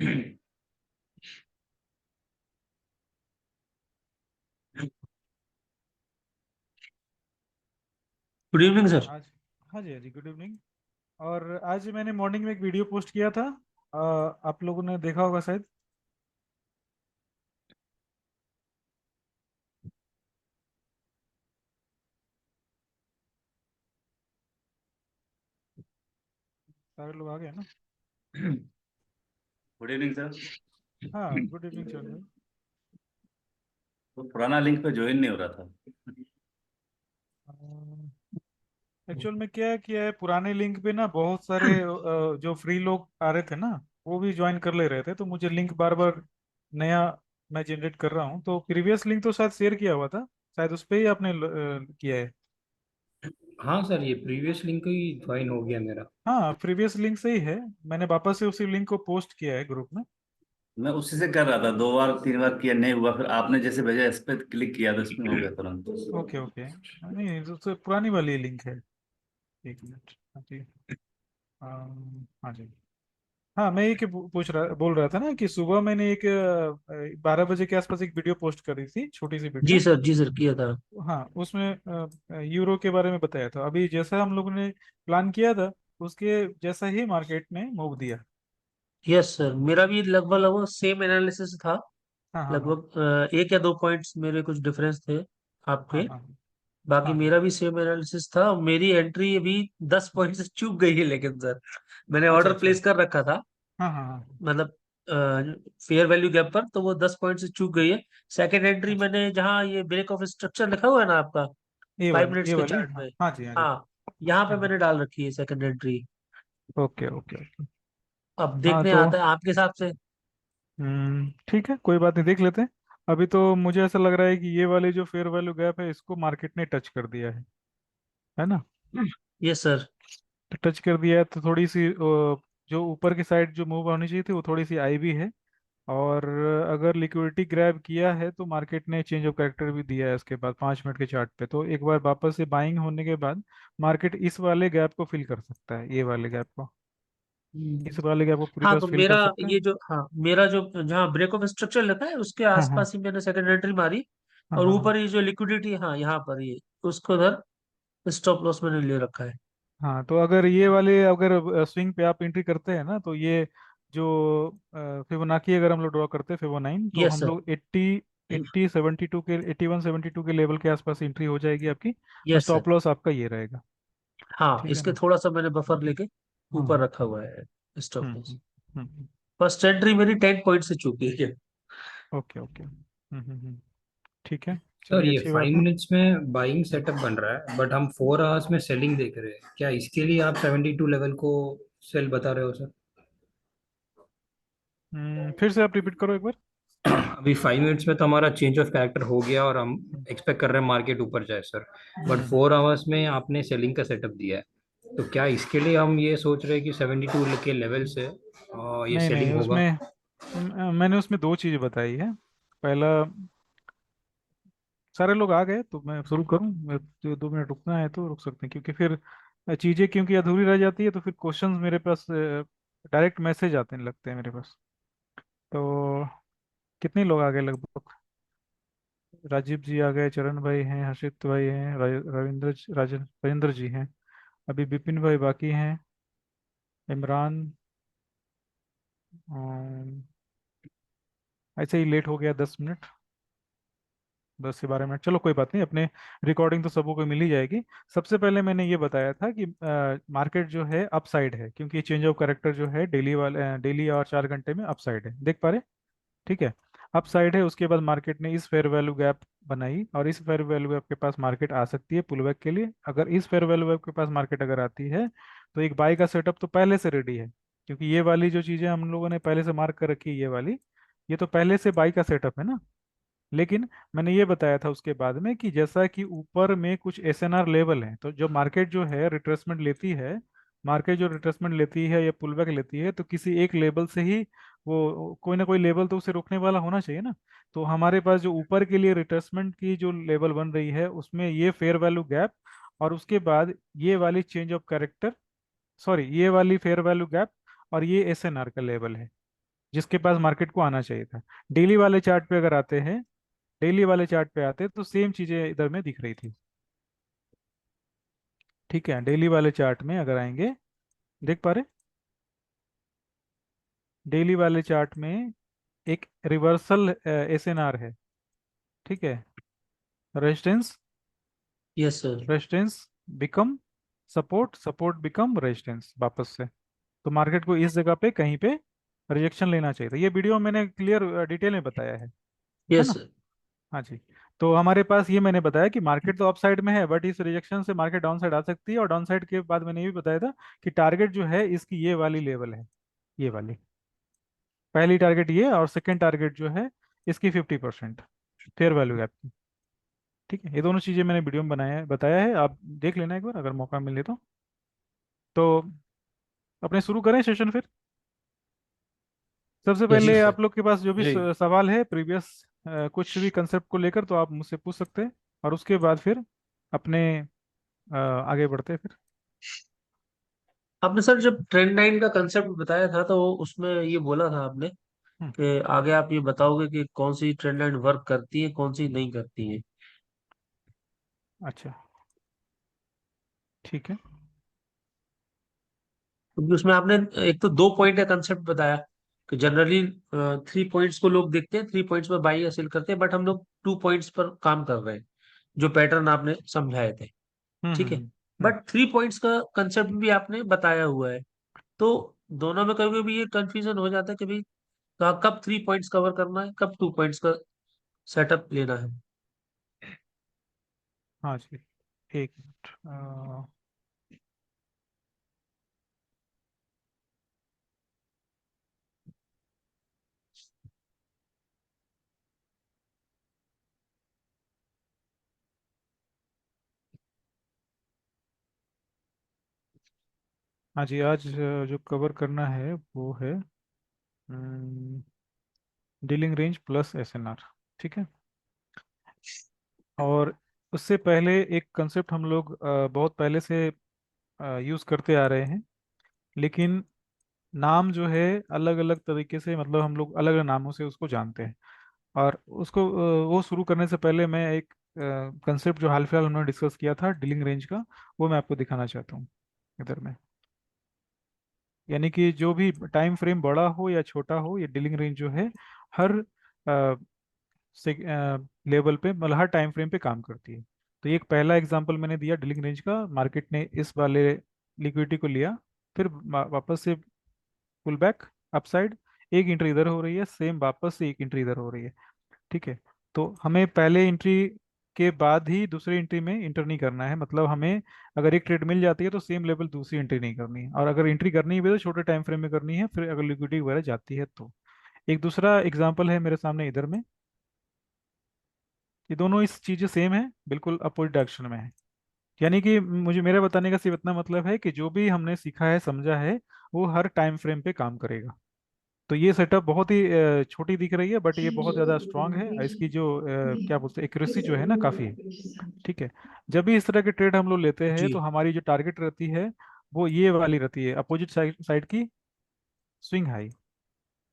Good evening sir. आज हाँ जी, हाँ जी, गुड इवनिंग। और आज मैंने मॉर्निंग में एक वीडियो पोस्ट किया था। आप लोगों ने देखा होगा शायद। सारे लोग आ गए ना? Good evening sir. हाँ, गुड इवनिंग चल भाई। तो पुराना लिंक पे ज्वाइन नहीं हो रहा था। एक्चुअल में क्या है, पुराने लिंक पे ना बहुत सारे जो फ्री लोग आ रहे थे ना, वो भी ज्वाइन कर ले रहे थे, तो मुझे लिंक बार बार नया मैं जनरेट कर रहा हूँ। तो प्रीवियस लिंक तो शायद शेयर किया हुआ था, शायद उस पर ही आपने किया है। हाँ सर, ये प्रीवियस लिंक ही ज्वाइन हो गया मेरा। हाँ, प्रीवियस लिंक से ही है। मैंने वापस से उसी लिंक को पोस्ट किया है ग्रुप में। मैं उसी से कर रहा था, 2 बार 3 बार किया, नहीं हुआ। फिर आपने जैसे भेजा इस पे क्लिक किया तो इसमें हो गया तुरंत। ओके ओके, नहीं तो पुरानी वाली लिंक है। एक मिनट। हाँ जी। हाँ जी। हाँ, मैं ये पूछ रहा बोल रहा था ना कि सुबह मैंने एक 12 बजे के आसपास एक वीडियो पोस्ट करी थी, छोटी सी जी वीडियो। सर, जी सर, किया था। हाँ, उसमें यूरो के बारे में बताया था। अभी जैसा हम लोगों ने प्लान किया था, उसके जैसा ही मार्केट ने मूव दिया। यस सर, मेरा भी लगभग लगभग सेम एनालिसिस था। हाँ हाँ हाँ लगभग 1 या 2 पॉइंट्स मेरे कुछ डिफरेंस थे हाँ आपके। हाँ बाकी हाँ हाँ। मेरा भी सेम एनालिसिस था। मेरी एंट्री अभी 10 पॉइंट से चूक गई है, लेकिन सर मैंने अच्छा ऑर्डर अच्छा। प्लेस कर रखा था। हाँ हाँ हाँ। मतलब फेयर वैल्यू गैप पर, तो वो 10 पॉइंट से चूक गई है। सेकंड एंट्री अच्छा, मैंने, जहाँ ये ब्रेक ऑफ स्ट्रक्चर लिखा हुआ है ना आपका, फाइव मिनट्स ये के वाली, चार्ट हाँ में। हाँ जी, हाँ जी। हाँ, यहाँ पे हाँ हाँ। मैंने डाल रखी है second entry. Okay okay okay. अब हाँ देखने तो आता है आपके हिसाब से। ठीक है, कोई बात नहीं, देख लेते हैं। अभी तो मुझे ऐसा लग रहा है कि ये वाली जो फेयर वैल्यू गैप है, इसको मार्केट ने टच कर दिया है ना? Yes sir. तो टच कर दिया है तो थोड़ी सी जो ऊपर की साइड जो मूव होनी चाहिए थी, वो थोड़ी सी आई भी है। और अगर लिक्विडिटी ग्रैब किया है तो मार्केट ने चेंज ऑफ कैरेक्टर भी दिया है उसके बाद 5 मिनट के चार्ट पे। तो एक बार वापस से बाइंग होने के बाद मार्केट इस वाले गैप को फिल कर सकता है, ये वाले गैप को, इस वाले गैप को पूरी हाँ तरह तो से फिल मेरा कर सकता है। ये जो, हाँ, मेरा जो जहाँ ब्रेक ऑफ स्ट्रक्चर लिखा है उसके हाँ हाँ आसपास ही मैंने सेकंड एंट्री मारी। हाँ और हाँ हाँ। ऊपर ये जो लिक्विडिटी, हाँ, यहाँ पर ये उसको उधर स्टॉप लॉस मैंने ले रखा है। हाँ, तो अगर ये वाले अगर स्विंग पे आप एंट्री करते हैं ना, तो ये जो फिबोनाची अगर हम लोग ड्रॉ करते हैं फिबो 9, तो यस हम सर। लोग 80 72 के 81 72 के लेवल के आसपास एंट्री हो जाएगी आपकी। और यस सर। स्टॉप लॉस आपका ये रहेगा। हाँ, ठीक है इसके ना? थोड़ा सा मैंने बफर लेके हाँ ऊपर हाँ। रखा हुआ है स्टॉप लॉस। हम्म हम्म। फर्स्ट एंट्री मेरी 10 पॉइंट से चूकी है। Okay okay. ठीक है, सर, चलिए, ये अच्छी बात फाइव है। मिनट्स में बाइंग सेटअप बन रहा है, बट हम 4 आवर्स में सेलिंग देख रहे हैं। क्या इसके लिए आप 72 लेवल को सेल बता रहे हो सर? फिर से आप रिपीट करो एक बार। अभी 5 मिनट्स में तो हमारा चेंज ऑफ कैरेक्टर हो गया और हम हम्म एक्सपेक्ट कर रहे हैं मार्केट ऊपर जाए सर। But hmm. 4 आवर्स में आपने सेलिंग का सेटअप दिया है, तो क्या इसके लिए हम ये सोच रहे हैं कि 72 के लेवल से ये नहीं नहीं, सेलिंग होगा? उसमें मैंने उसमें दो चीज़ बताई है। पहला, सारे लोग आ गए तो मैं शुरू करूं? जो 2 मिनट रुकना है तो रुक सकते हैं, क्योंकि फिर चीज़ें क्योंकि अधूरी रह जाती है, तो फिर क्वेश्चंस मेरे पास डायरेक्ट मैसेज आते लगते हैं मेरे पास। तो कितने लोग आ गए लगभग? राजीव जी आ गए, चरण भाई हैं, हर्षित भाई हैं, राजेंद्र जी हैं। अभी विपिन भाई बाकी हैं, इमरान। अम, ऐसे ही लेट हो गया 10 मिनट, 10 से 12 मिनट। चलो कोई बात नहीं, अपने रिकॉर्डिंग तो सबको को मिल ही जाएगी। सबसे पहले मैंने ये बताया था कि मार्केट जो है अपसाइड है, क्योंकि चेंज ऑफ कैरेक्टर जो है डेली और 4 घंटे में अपसाइड है, देख पा रहे? ठीक है, अपसाइड है। उसके बाद मार्केट ने इस फेयर वैल्यू गैप बनाई, और इस फेयर वैल्यू गैप के पास मार्केट आ सकती है पुलबैक के लिए। अगर इस फेयर वैल्यू गैप के पास मार्केट अगर आती है, तो एक बाई का सेटअप तो पहले से रेडी है, क्योंकि ये वाली जो चीज़ें हम लोगों ने पहले से मार्क कर रखी है, ये वाली, ये तो पहले से बाई का सेटअप है ना। लेकिन मैंने ये बताया था उसके बाद में कि जैसा कि ऊपर में कुछ एसएनआर लेवल है, तो जो मार्केट जो है रिट्रेसमेंट लेती है, मार्केट जो रिट्रेसमेंट लेती है या पुलबैक लेती है, तो किसी एक लेवल से ही वो कोई ना कोई लेवल तो उसे रोकने वाला होना चाहिए ना। तो हमारे पास जो ऊपर के लिए रिट्रेसमेंट की जो लेवल बन रही है, उसमें ये फेयर वैल्यू गैप, और उसके बाद ये वाली चेंज ऑफ कैरेक्टर, सॉरी, ये वाली फेयर वैल्यू गैप, और ये एसएनआर का लेवल है। जिसके पास मार्केट को आना चाहिए था। डेली वाले चार्ट पे अगर आते हैं, डेली वाले चार्ट पे आते तो सेम चीजें इधर में दिख रही थी। ठीक है, डेली वाले चार्ट में अगर आएंगे, देख पा रहे, डेली वाले चार्ट में एक रिवर्सल एसएनआर है। ठीक है, resistance, yes sir. Resistance become support, support become resistance वापस से। तो मार्केट को इस जगह पे कहीं पे रिजेक्शन लेना चाहिए था। ये वीडियो मैंने क्लियर डिटेल में बताया है यस ना। सर। हाँ जी। तो हमारे पास ये मैंने बताया कि मार्केट तो अप साइड में है, बट इस रिजेक्शन से मार्केट डाउन साइड आ सकती है। और डाउन साइड के बाद मैंने ये भी बताया था कि टारगेट जो है इसकी ये वाली लेवल है, ये वाली पहली टारगेट ये, और सेकंड टारगेट जो है इसकी 50% फेयर वैल्यू गैप की। ठीक है, ये दोनों चीजें मैंने वीडियो में बनाया बताया है, आप देख लेना एक बार अगर मौका मिले तो अपने शुरू करें सेशन फिर। सबसे यस पहले सर। आप लोग के पास जो भी जी। सवाल है प्रीवियस कुछ भी कंसेप्ट को लेकर, तो आप मुझसे पूछ सकते हैं, और उसके बाद फिर अपने आगे बढ़ते हैं फिर। आपने सर जब ट्रेंड लाइन का कंसेप्ट बताया था तो उसमें ये बोला था आपने हम्म, कि आगे आप ये बताओगे कि कौन सी ट्रेंड लाइन वर्क करती है कौन सी नहीं करती है। अच्छा, ठीक है। क्योंकि उसमें आपने एक तो 2 पॉइंट का कंसेप्ट बताया कि जनरली 3 पॉइंट्स को लोग देखते हैं, 3 पॉइंट्स पर बाई या सेल करते हैं, बट हम लोग 2 पॉइंट्स पर काम कर रहे हैं जो पैटर्न आपने समझाए थे। हम्म ठीक हम्म है। हम्म हम्म, बट 3 पॉइंट्स का कंसेप्ट भी आपने बताया हुआ है। तो दोनों में कभी कभी ये कंफ्यूजन हो जाता है कि भाई कब 3 पॉइंट्स कवर करना है, कब 2 पॉइंट्स का सेटअप लेना है। हाँ जी, एक मिनट। हाँ जी, आज जो कवर करना है वो है डीलिंग रेंज प्लस एसएनआर। ठीक है, और उससे पहले एक कंसेप्ट हम लोग बहुत पहले से यूज़ करते आ रहे हैं, लेकिन नाम जो है अलग अलग तरीके से, मतलब हम लोग अलग अलग नामों से उसको जानते हैं। और उसको वो शुरू करने से पहले मैं एक कंसेप्ट जो हाल फिलहाल हमने डिस्कस किया था डीलिंग रेंज का, वो मैं आपको दिखाना चाहता हूँ इधर में। यानी कि जो भी टाइम फ्रेम बड़ा हो या छोटा हो, ये डीलिंग रेंज जो है हर लेवल पे, मतलब हर टाइम फ्रेम पे काम करती है। तो ये एक पहला एग्जांपल मैंने दिया डीलिंग रेंज का। मार्केट ने इस वाले लिक्विडिटी को लिया, फिर वापस से पुल बैक अपसाइड, एक एंट्री इधर हो रही है, सेम वापस से एक एंट्री इधर हो रही है। ठीक है, तो हमें पहले एंट्री के बाद ही दूसरी एंट्री में इंटर नहीं करना है। मतलब हमें अगर एक ट्रेड मिल जाती है तो सेम लेवल दूसरी एंट्री नहीं करनी है, और अगर एंट्री करनी है भी तो छोटे टाइम फ्रेम में करनी है, फिर अगर लिक्विडिटी वगैरह जाती है तो। एक दूसरा एग्जांपल है मेरे सामने इधर में, ये दोनों इस चीज़ें सेम है, बिल्कुल अपोजिट डायरेक्शन में है। यानी कि मुझे मेरा बताने का सिर्फ इतना मतलब है कि जो भी हमने सीखा है समझा है वो हर टाइम फ्रेम पे काम करेगा। तो ये सेटअप बहुत ही छोटी दिख रही है, बट ये बहुत ज़्यादा स्ट्रांग है, और इसकी जो क्या बोलते हैं एक्यूरेसी जो है ना काफ़ी है। ठीक है, जब भी इस तरह के ट्रेड हम लोग लेते हैं जी तो हमारी जो टारगेट रहती है वो ये वाली रहती है, अपोजिट साइड साइड की स्विंग हाई।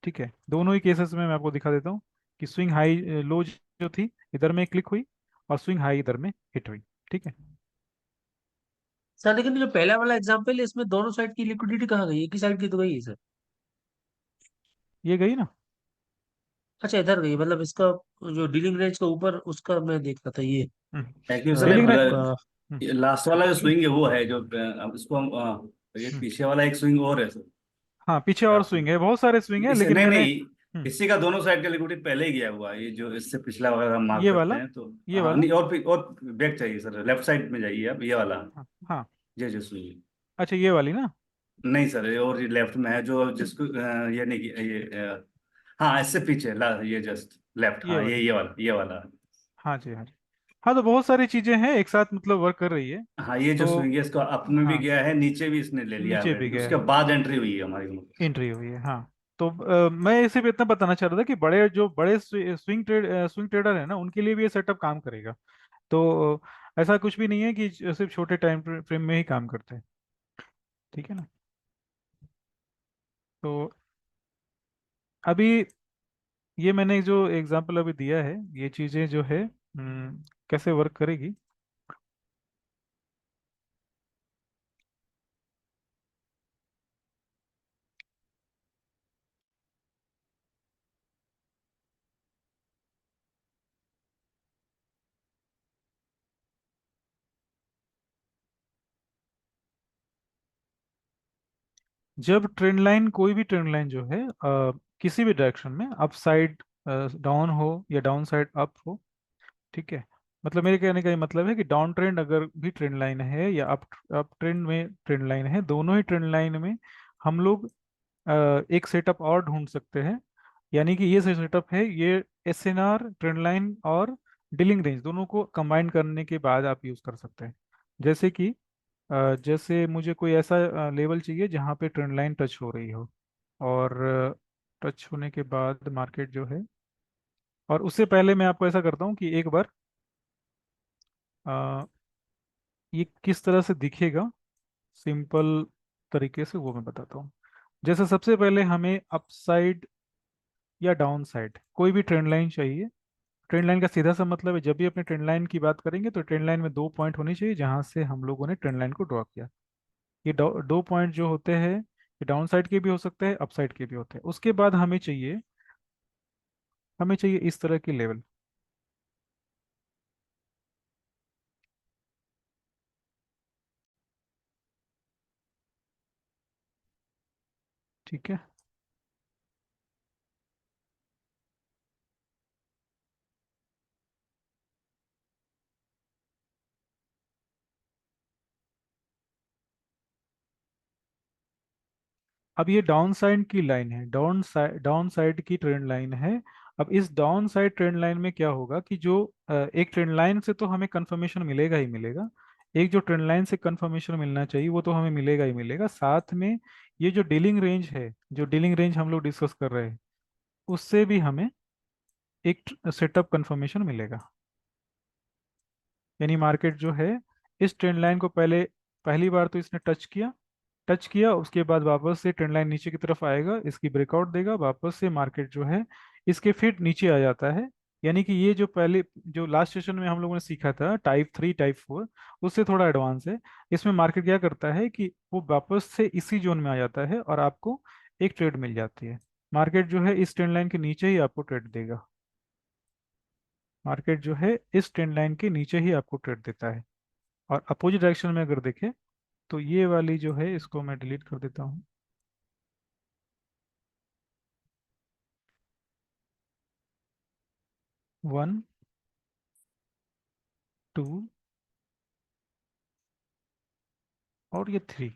ठीक है, दोनों ही केसेस में मैं आपको दिखा देता हूँ कि स्विंग हाई लो जो थी इधर में क्लिक हुई, और स्विंग हाई इधर में हिट हुई। ठीक है, सर, लेकिन जो पहला वाला एग्जांपल है इसमें दोनों साइड की लिक्विडिटी कहाँ गई, एक ही साइड की तो गई है सर। ये गई ना। अच्छा, इधर गई, मतलब इसका जो डीलिंग रेंज का ऊपर उसका मैं देख रहा था ये एक्चुअली डीलिंग रेंज। आपका। लास्ट वाला जो स्विंग है वो है जो अब इसको हम ये पीछे वाला एक स्विंग और है सर। हाँ, पीछे और स्विंग है, बहुत सारे स्विंग है, इसे लेकिन नहीं मैंने नहीं, इसी का दोनों साइड का लिक्विडिटी पहले ही गया हुआ है, ये जो इससे पिछला वगैरह हम मार्क ये करते वाला, हैं तो। ये हाँ वाला। नहीं, और बैक चाहिए सर, लेफ्ट साइड में जाइए आप, ये वाला। हाँ हाँ, ये जो स्विंग, अच्छा ये वाली ना। नहीं सर, ये और ये लेफ्ट में है जो जिसको ये नहीं ये हाँ इससे पीछे ये जस्ट लेफ्ट, ये हाँ वाली, ये वाला, ये वाला। हाँ जी हाँ जी। हाँ, तो बहुत सारी चीजें हैं एक साथ मतलब वर्क कर रही है। हाँ ये जो तो स्विंग है इसको अप में भी हाँ, गया है, नीचे भी इसने ले लिया नीचे भी ऑलरेडी, गया उसके है, बाद एंट्री हुई है हमारी। एंट्री हुई है। हाँ, तो मैं सिर्फ इतना बताना चाह रहा था कि बड़े जो बड़े स्विंग ट्रेडर है ना उनके लिए भी ये सेटअप काम करेगा। तो ऐसा कुछ भी नहीं है कि सिर्फ छोटे टाइम फ्रेम में ही काम करते हैं। ठीक है ना। तो अभी ये मैंने जो एग्जांपल अभी दिया है, ये चीजें जो है कैसे वर्क करेगी। जब ट्रेंड लाइन, कोई भी ट्रेंड लाइन जो है किसी भी डायरेक्शन में, अप साइड डाउन हो या डाउन साइड अप हो, ठीक है, मतलब मेरे कहने का ये मतलब है कि डाउन ट्रेंड अगर भी ट्रेंड लाइन है या अप अप ट्रेंड में ट्रेंड लाइन है, दोनों ही ट्रेंड लाइन में हम लोग एक सेटअप और ढूंढ सकते हैं। यानी कि ये सेटअप है, ये एसएनआर, ट्रेंड लाइन और डीलिंग रेंज दोनों को कंबाइन करने के बाद आप यूज कर सकते हैं। जैसे कि जैसे मुझे कोई ऐसा लेवल चाहिए जहाँ पे ट्रेंड लाइन टच हो रही हो, और टच होने के बाद मार्केट जो है, और उससे पहले मैं आपको ऐसा करता हूँ कि एक बार अ, ये किस तरह से दिखेगा सिंपल तरीके से वो मैं बताता हूँ। जैसे सबसे पहले हमें अप साइड या डाउन साइड कोई भी ट्रेंड लाइन चाहिए। ट्रेंड लाइन का सीधा सा मतलब है, जब भी अपने ट्रेंड लाइन की बात करेंगे तो ट्रेंड लाइन में दो पॉइंट होनी चाहिए जहां से हम लोगों ने ट्रेंड लाइन को ड्रॉ किया। ये दो पॉइंट जो होते हैं, ये डाउन साइड के भी हो सकते हैं, अप साइड के भी होते हैं। उसके बाद हमें चाहिए इस तरह की लेवल, ठीक है। अब ये डाउन साइड की लाइन है, डाउन साइड की ट्रेंड लाइन है। अब इस डाउन साइड ट्रेंड लाइन में क्या होगा कि जो एक ट्रेंड लाइन से तो हमें कंफर्मेशन मिलेगा ही मिलेगा, एक जो ट्रेंड लाइन से कंफर्मेशन मिलना चाहिए वो तो हमें मिलेगा ही मिलेगा, साथ में ये जो डीलिंग रेंज है, जो डीलिंग रेंज हम लोग डिस्कस कर रहे हैं, उससे भी हमें एक सेटअप कंफर्मेशन मिलेगा। यानी मार्केट जो है इस ट्रेंड लाइन को पहली बार तो इसने टच किया, उसके बाद वापस से ट्रेंड लाइन नीचे की तरफ आएगा, इसकी ब्रेकआउट देगा, वापस से मार्केट जो है इसके फिर नीचे आ जाता है। यानी कि ये जो पहले, जो लास्ट सेशन में हम लोगों ने सीखा था टाइप 3 टाइप 4, उससे थोड़ा एडवांस है। इसमें मार्केट क्या करता है कि वो वापस से इसी जोन में आ जाता है और आपको एक ट्रेड मिल जाती है। मार्केट जो है इस ट्रेंड लाइन के नीचे ही आपको ट्रेड देगा, मार्केट जो है इस ट्रेंड लाइन के नीचे ही आपको ट्रेड देता है। और अपोजिट डायरेक्शन में अगर देखें तो ये वाली जो है इसको मैं डिलीट कर देता हूँ। 1, 2 और ये 3।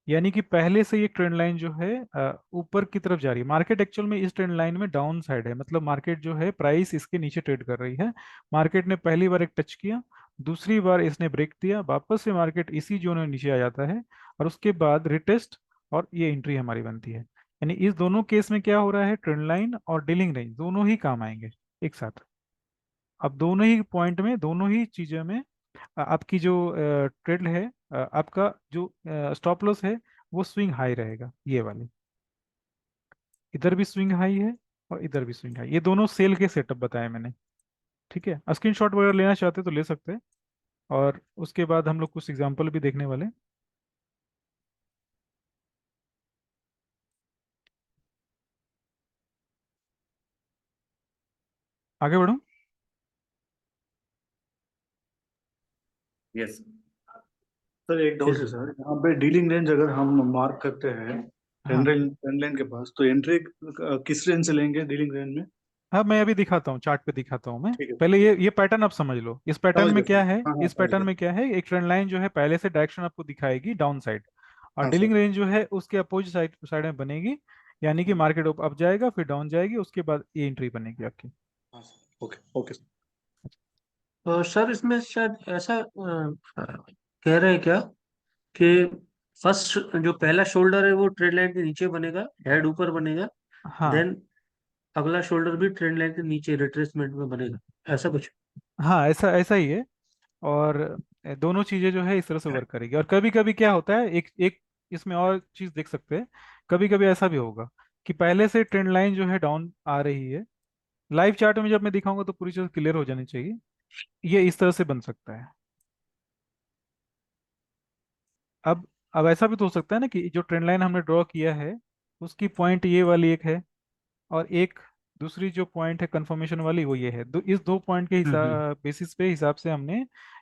यानी कि पहले से ये ट्रेंड लाइन जो है ऊपर की तरफ जा रही है। मार्केट एक्चुअल में इस ट्रेंड लाइन में डाउन साइड है, मतलब मार्केट जो है प्राइस इसके नीचे ट्रेड कर रही है। मार्केट ने पहली बार एक टच किया, दूसरी बार इसने ब्रेक दिया, वापस से मार्केट इसी जोन में नीचे आ जाता है, और उसके बाद रिटेस्ट और ये एंट्री हमारी बनती है। यानी इस दोनों केस में क्या हो रहा है, ट्रेंड लाइन और डीलिंग रेंज दोनों ही काम आएंगे एक साथ। अब दोनों ही पॉइंट में, दोनों ही चीजों में आपकी जो ट्रेड है, आपका जो स्टॉप लॉस है, वो स्विंग हाई रहेगा, ये वाली। इधर भी स्विंग हाई है और इधर भी स्विंग हाई, ये दोनों सेल के सेटअप बताए मैंने, ठीक है। स्क्रीनशॉट वगैरह लेना चाहते तो ले सकते हैं, और उसके बाद हम लोग कुछ एग्जांपल भी देखने वाले हैं। आगे बढ़ूं? यस। सर एक डाउट यस। है सर, यहाँ पे डीलिंग रेंज अगर हम मार्क करते हैं हाँ ट्रेंड लाइन के पास, तो एंट्री किस रेंज से लेंगे डीलिंग रेंज में? हाँ, मैं अभी दिखाता हूँ, चार्ट पे दिखाता हूँ मैं। ठीक है, पहले ये पैटर्न आप समझ लो। इस पैटर्न समझ में गया क्या सर। है, हाँ हाँ, इस समझ पैटर्न गया। में क्या है, एक ट्रेंड लाइन जो है पहले से डायरेक्शन आपको दिखाएगी डाउन साइड, और हाँ डीलिंग सर। रेंज जो है उसके अपोजिट साइड साइड में बनेगी। यानी कि मार्केट अप जाएगा, फिर डाउन जाएगी, उसके बाद ये एंट्री बनेगी आपकी। हाँ सर, ओके ओके सर। तो सर इसमें शायद ऐसा कह रहे हैं क्या कि फर्स्ट जो पहला शोल्डर है वो ट्रेड लाइन के नीचे बनेगा, हेड ऊपर बनेगा, हाँ देन अगला शोल्डर भी ट्रेंड लाइन के नीचे रिट्रेसमेंट में बनेगा, ऐसा कुछ? हाँ, ऐसा ऐसा ही है। और दोनों चीजें जो है इस तरह से वर्क करेगी। और कभी कभी क्या होता है, एक एक इसमें और चीज देख सकते हैं कभी कभी ऐसा भी होगा कि पहले से ट्रेंड लाइन जो है डाउन आ रही है। लाइव चार्ट में जब मैं दिखाऊंगा तो पूरी चीज क्लियर हो जानी चाहिए। ये इस तरह से बन सकता है। अब अब ऐसा भी तो हो सकता है ना कि जो ट्रेंड लाइन हमने ड्रॉ किया है उसकी पॉइंट ये वाली एक है, और एक दूसरी जो पॉइंट है कंफर्मेशन वाली वो ये है। इस दो पॉइंट के हम्म। हिसाब बेसिस पे हिसाब से हमने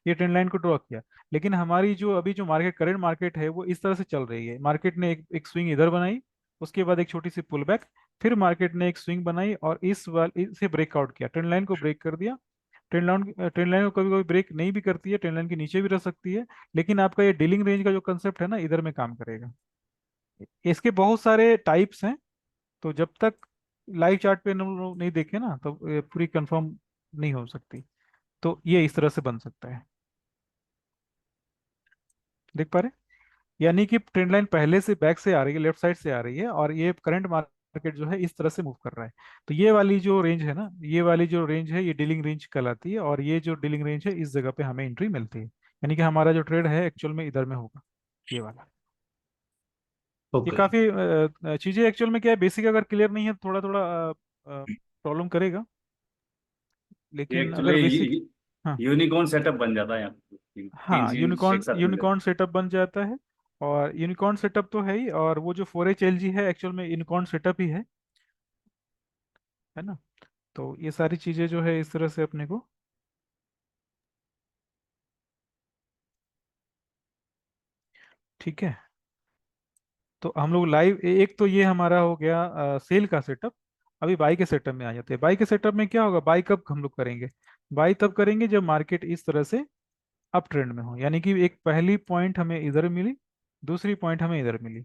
ये ट्रेंड लाइन को ड्रॉ किया। लेकिन हमारी जो अभी जो मार्केट करंट मार्केट है वो इस तरह से चल रही है। मार्केट ने एक स्विंग इधर बनाई, उसके बाद एक छोटी सी पुल बैक, फिर मार्केट ने एक स्विंग बनाई और इसे ब्रेकआउट किया, ट्रेंड लाइन को ब्रेक कर दिया। ट्रेंड लाइन को कभी कभी ब्रेक नहीं भी करती है, ट्रेंड लाइन के नीचे भी रह सकती है। लेकिन आपका ये डीलिंग रेंज का जो कंसेप्ट है ना, इधर में काम करेगा। इसके बहुत सारे टाइप्स हैं, तो जब तक लाइव चार्ट पे हम लोग नहीं देखे ना तो ये पूरी कंफर्म नहीं हो सकती। तो ये इस तरह से बन सकता है। देख पा रहे? यानी कि ट्रेंड लाइन पहले से बैक से आ रही है, लेफ्ट साइड से आ रही है, और ये करंट मार्केट जो है इस तरह से मूव कर रहा है। तो ये वाली जो रेंज है ना, ये वाली जो रेंज है ये डीलिंग रेंज कहलाती है, और ये जो डीलिंग रेंज है इस जगह पे हमें एंट्री मिलती है। यानी कि हमारा जो ट्रेड है एक्चुअल में इधर में होगा, ये वाला। ये ओके। काफी चीजें एक्चुअल में क्या है, बेसिक अगर क्लियर नहीं है तो थोड़ा थोड़ा प्रॉब्लम करेगा, लेकिन अगर बेसिक। एक्चुअली हाँ। यूनिकॉर्न सेटअप बन जाता है यहाँ पे। तीन हाँ, चीज यूनिकॉर्न एक साथ मिल यूनिकॉर्न जाती सेटअप बन जाता है। और यूनिकॉर्न सेटअप तो है ही, और वो जो 4HLG है एक्चुअल में यूनिकॉर्न सेटअप ही है ना। तो ये सारी चीजें जो है इस तरह से अपने को। ठीक है। तो हम लोग लाइव, एक तो ये हमारा हो गया सेल का सेटअप। अभी बाई के सेटअप में आ जाते हैं। बाई के सेटअप में क्या होगा, बाई कब हम लोग करेंगे? बाई तब करेंगे जब मार्केट इस तरह से अप ट्रेंड में हो, यानी कि एक पहली पॉइंट हमें इधर मिली, दूसरी पॉइंट हमें इधर मिली।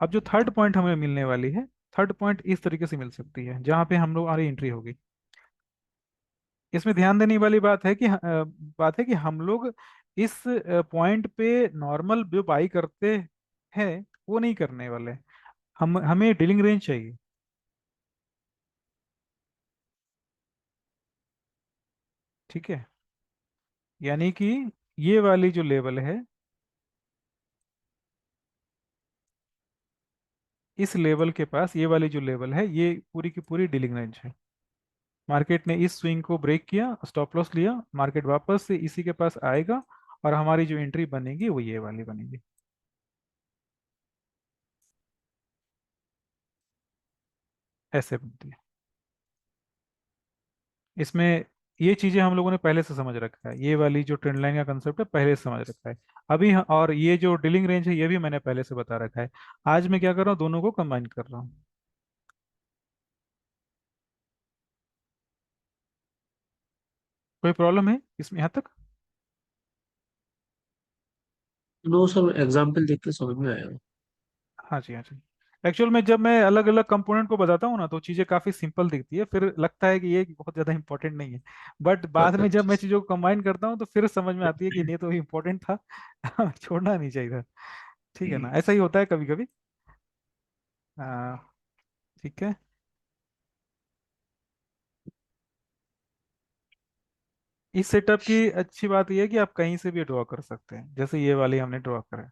अब जो थर्ड पॉइंट हमें मिलने वाली है, थर्ड पॉइंट इस तरीके से मिल सकती है जहां पे हम लोग हमारी एंट्री होगी। इसमें ध्यान देने वाली बात है कि हम लोग इस पॉइंट पे नॉर्मल जो बाई करते हैं वो नहीं करने वाले। हमें डीलिंग रेंज चाहिए। ठीक है। यानी कि ये वाली जो लेवल है, इस लेवल के पास ये वाली जो लेवल है ये पूरी की पूरी डीलिंग रेंज है। मार्केट ने इस स्विंग को ब्रेक किया, स्टॉप लॉस लिया, मार्केट वापस से इसी के पास आएगा, और हमारी जो एंट्री बनेगी वो ये वाली बनेगी। ऐसे बनती है। इसमें ये चीजें हम लोगों ने पहले से समझ रखा है, ये वाली जो ट्रेंड लाइन का कंसेप्ट है पहले से समझ रखा है। और ये जो डीलिंग रेंज है ये भी मैंने पहले से बता रखा है। आज मैं क्या कर रहा हूँ, दोनों को कंबाइन कर रहा हूँ। कोई प्रॉब्लम है इसमें यहाँ तक? नो सर, एग्जाम्पल देख के समझ में आएगा। हाँ जी, हाँ जी। एक्चुअल में जब मैं अलग अलग कंपोनेंट को बताता हूँ ना तो चीज़ें काफ़ी सिंपल दिखती है, फिर लगता है कि ये बहुत ज़्यादा इंपॉर्टेंट नहीं है। बट बाद में जब मैं चीज़ों को कंबाइन करता हूँ तो फिर समझ में आती है कि ये तो इम्पोर्टेंट था। छोड़ना नहीं चाहिए था। ठीक है ना, ऐसा ही होता है कभी कभी। हाँ। ठीक है। इस सेटअप की अच्छी बात यह है कि आप कहीं से भी ड्रॉ कर सकते हैं, जैसे ये वाली हमने ड्रॉ करा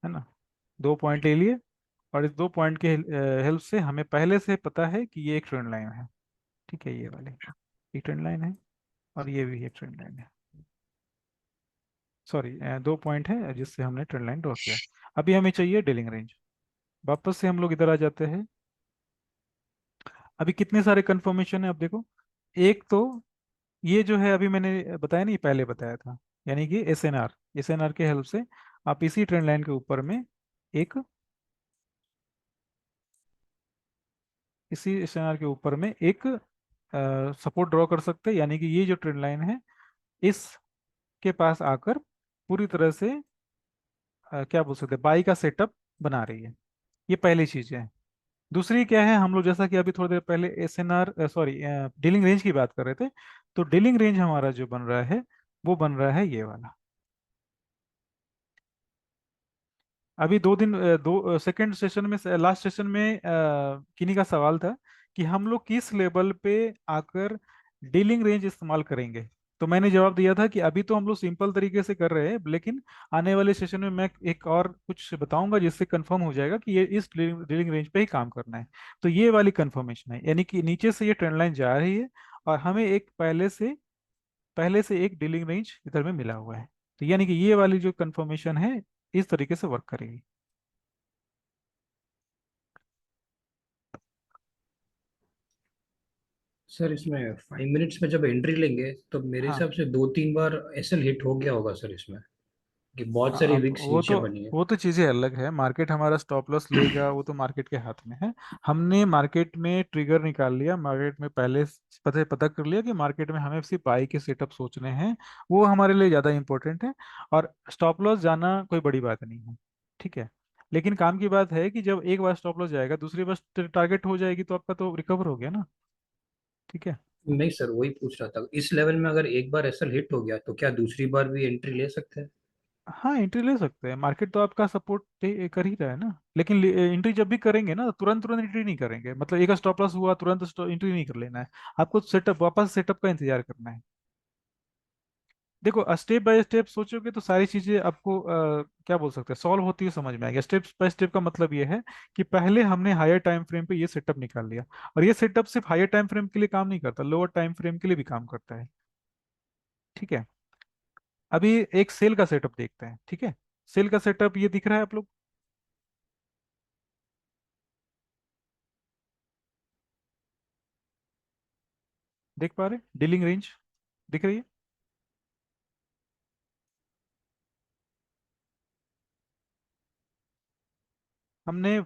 है ना। दो पॉइंट ले लिए, और इस दो पॉइंट के हेल्प से हमें पहले से पता है कि ये एक ट्रेंड लाइन है। ठीक है, ये वाली एक ट्रेंड लाइन है, और ये भी एक ट्रेंड लाइन है। सॉरी, दो पॉइंट है जिससे हमने ट्रेंड लाइन ड्रॉ किया। अभी हमें चाहिए डीलिंग रेंज। वापस से हम लोग इधर आ जाते हैं। अभी कितने सारे कंफर्मेशन है, अब देखो। एक तो ये जो है अभी मैंने बताया नहीं, पहले बताया था। यानी कि एसएनआर के हेल्प से आप इसी ट्रेंड लाइन के ऊपर में एक इसी एसएनआर के ऊपर में एक सपोर्ट ड्रॉ कर सकते हैं। यानी कि ये जो ट्रेंड लाइन है इसके पास आकर पूरी तरह से क्या बोल सकते हैं, बाई का सेटअप बना रही है। ये पहली चीज है। दूसरी क्या है, हम लोग जैसा कि अभी थोड़ी देर पहले एसएनआर सॉरी डीलिंग रेंज की बात कर रहे थे, तो डीलिंग रेंज हमारा जो बन रहा है वो बन रहा है ये वाला। अभी दो सेकंड सेशन में, लास्ट सेशन में किन्हीं का सवाल था कि हम लोग किस लेवल पे आकर डीलिंग रेंज इस्तेमाल करेंगे। तो मैंने जवाब दिया था कि अभी तो हम लोग सिंपल तरीके से कर रहे हैं, लेकिन आने वाले सेशन में मैं एक और कुछ बताऊंगा जिससे कंफर्म हो जाएगा कि ये इस डीलिंग रेंज पे ही काम करना है। तो ये वाली कंफर्मेशन है, यानी कि नीचे से ये ट्रेंड लाइन जा रही है और हमें एक पहले से एक डीलिंग रेंज इधर में मिला हुआ है। तो यानी कि ये वाली जो कंफर्मेशन है इस तरीके से वर्क करेगी। सर इसमें 5 मिनट्स में जब एंट्री लेंगे तो मेरे हाँ। हिसाब से 2-3 बार एसएल हिट हो गया होगा सर इसमें, कि बहुत सारी अब विक्स नीचे बनी है। वो तो चीज़ें अलग है, मार्केट हमारा स्टॉप लॉस लेगा वो तो मार्केट के हाथ में है। हमने मार्केट में ट्रिगर निकाल लिया, मार्केट में पहले पता कर लिया कि मार्केट में हमें सिर्फ बाई के सेटअप सोचने हैं, वो हमारे लिए ज़्यादा इंपॉर्टेंट है। और स्टॉप लॉस जाना कोई बड़ी बात नहीं है, ठीक है। लेकिन काम की बात है कि जब एक बार स्टॉप लॉस जाएगा दूसरी बार टारगेट हो जाएगी तो आपका तो रिकवर हो गया ना, ठीक है। नहीं सर, वही पूछ रहा था, इस लेवल में अगर एक बार एसएल हिट हो गया तो क्या दूसरी बार भी एंट्री ले सकते हैं? हाँ एंट्री ले सकते हैं, मार्केट तो आपका सपोर्ट कर ही रहा है ना। लेकिन एंट्री जब भी करेंगे ना तो तुरंत तुरंत एंट्री नहीं करेंगे, मतलब एक स्टॉप लॉस हुआ तुरंत एंट्री नहीं कर लेना है। आपको सेटअप वापस सेटअप का इंतजार करना है। देखो स्टेप बाय स्टेप सोचोगे तो सारी चीजें आपको क्या बोल सकते हैं सॉल्व होती है, समझ में आएगा। स्टेप बाय स्टेप का मतलब ये है कि पहले हमने हायर टाइम फ्रेम पे ये सेटअप निकाल लिया, और ये सेटअप सिर्फ हायर टाइम फ्रेम के लिए काम नहीं करता, लोअर टाइम फ्रेम के लिए भी काम करता है, ठीक है। अभी एक सेल का सेटअप देखते हैं, ठीक है। सेल का सेटअप ये दिख रहा है आप लोग, देख पा रहे? डीलिंग रेंज दिख रही है? हमने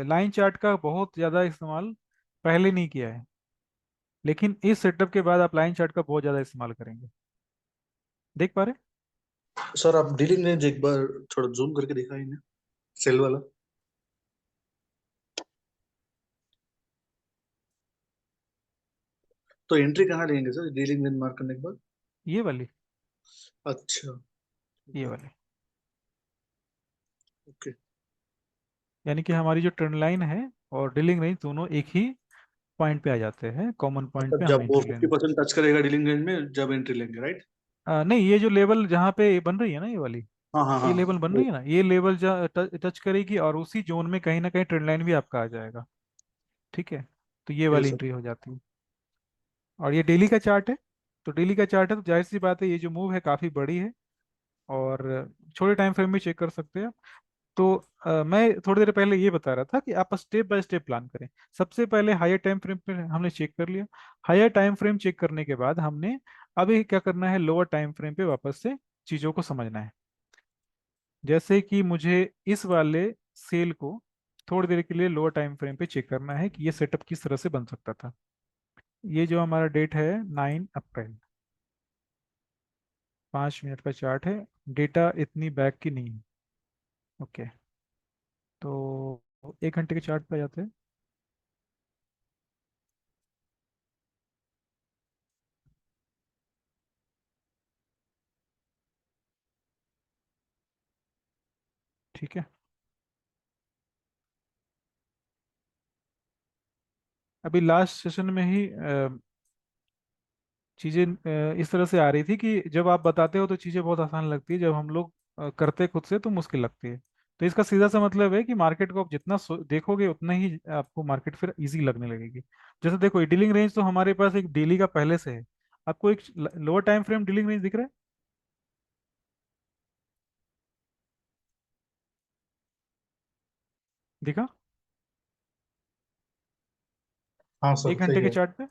लाइन चार्ट का बहुत ज़्यादा इस्तेमाल पहले नहीं किया है, लेकिन इस सेटअप के बाद आप लाइन चार्ट का बहुत ज़्यादा इस्तेमाल करेंगे, देख पा रहे? सर आप डीलिंग रेंज एक बार थोड़ा जूम करके दिखाइए ना, सेल वाला। तो एंट्री कहाँ लेंगे सर डीलिंग रेंज मार्क करने के बाद? ये वाली, अच्छा। ये वाली, ओके। यानी कि हमारी जो ट्रेंड लाइन है और डीलिंग रेंज दोनों एक ही पॉइंट पे आ जाते हैं, कॉमन पॉइंट मतलब पे हमें जब वो एंट्री लेना 50% टच करेगा डीलिंग रेंज में, जब एंट्री लेंगे, राइट? नहीं ये जो लेवल जहाँ पे ये बन रही है ना, ये वाली, हाँ हाँ ये हाँ। लेवल बन रही है ना, ये लेवल टच करेगी और उसी जोन में कहीं ना कहीं ट्रेंड लाइन भी आपका आ जाएगा, ठीक है। तो ये वाली यस सर। एंट्री हो जाती है। और ये डेली का चार्ट है, तो डेली का चार्ट है तो जाहिर सी बात है ये जो मूव है काफ़ी बड़ी है, और छोटे टाइम फ्रेम में चेक कर सकते हैं। तो मैं थोड़ी देर पहले ये बता रहा था कि आप स्टेप बाय स्टेप प्लान करें। सबसे पहले हायर टाइम फ्रेम पे हमने चेक कर लिया, हायर टाइम फ्रेम चेक करने के बाद हमने अभी क्या करना है, लोअर टाइम फ्रेम पे वापस से चीज़ों को समझना है। जैसे कि मुझे इस वाले सेल को थोड़ी देर के लिए लोअर टाइम फ्रेम पे चेक करना है कि ये सेटअप किस तरह से बन सकता था। ये जो हमारा डेट है 9 अप्रैल, 5 मिनट का चार्ट है, डेटा इतनी बैक की नहीं है, ओके। तो 1 घंटे के चार्ट पे आ जाते हैं। ठीक है, अभी लास्ट सेशन में ही चीज़ें इस तरह से आ रही थी कि जब आप बताते हो तो चीज़ें बहुत आसान लगती है, जब हम लोग करते खुद से तो मुश्किल लगती है। तो इसका सीधा सा मतलब है कि मार्केट को आप जितना देखोगे उतना ही आपको मार्केट फिर इजी लगने लगेगी। जैसे देखो डीलिंग रेंज तो हमारे पास एक डेली का पहले से है, आपको एक lower time frame dealing range दिख रहा है, दिखा हाँ सर, एक घंटे सही के है। चार्ट पे,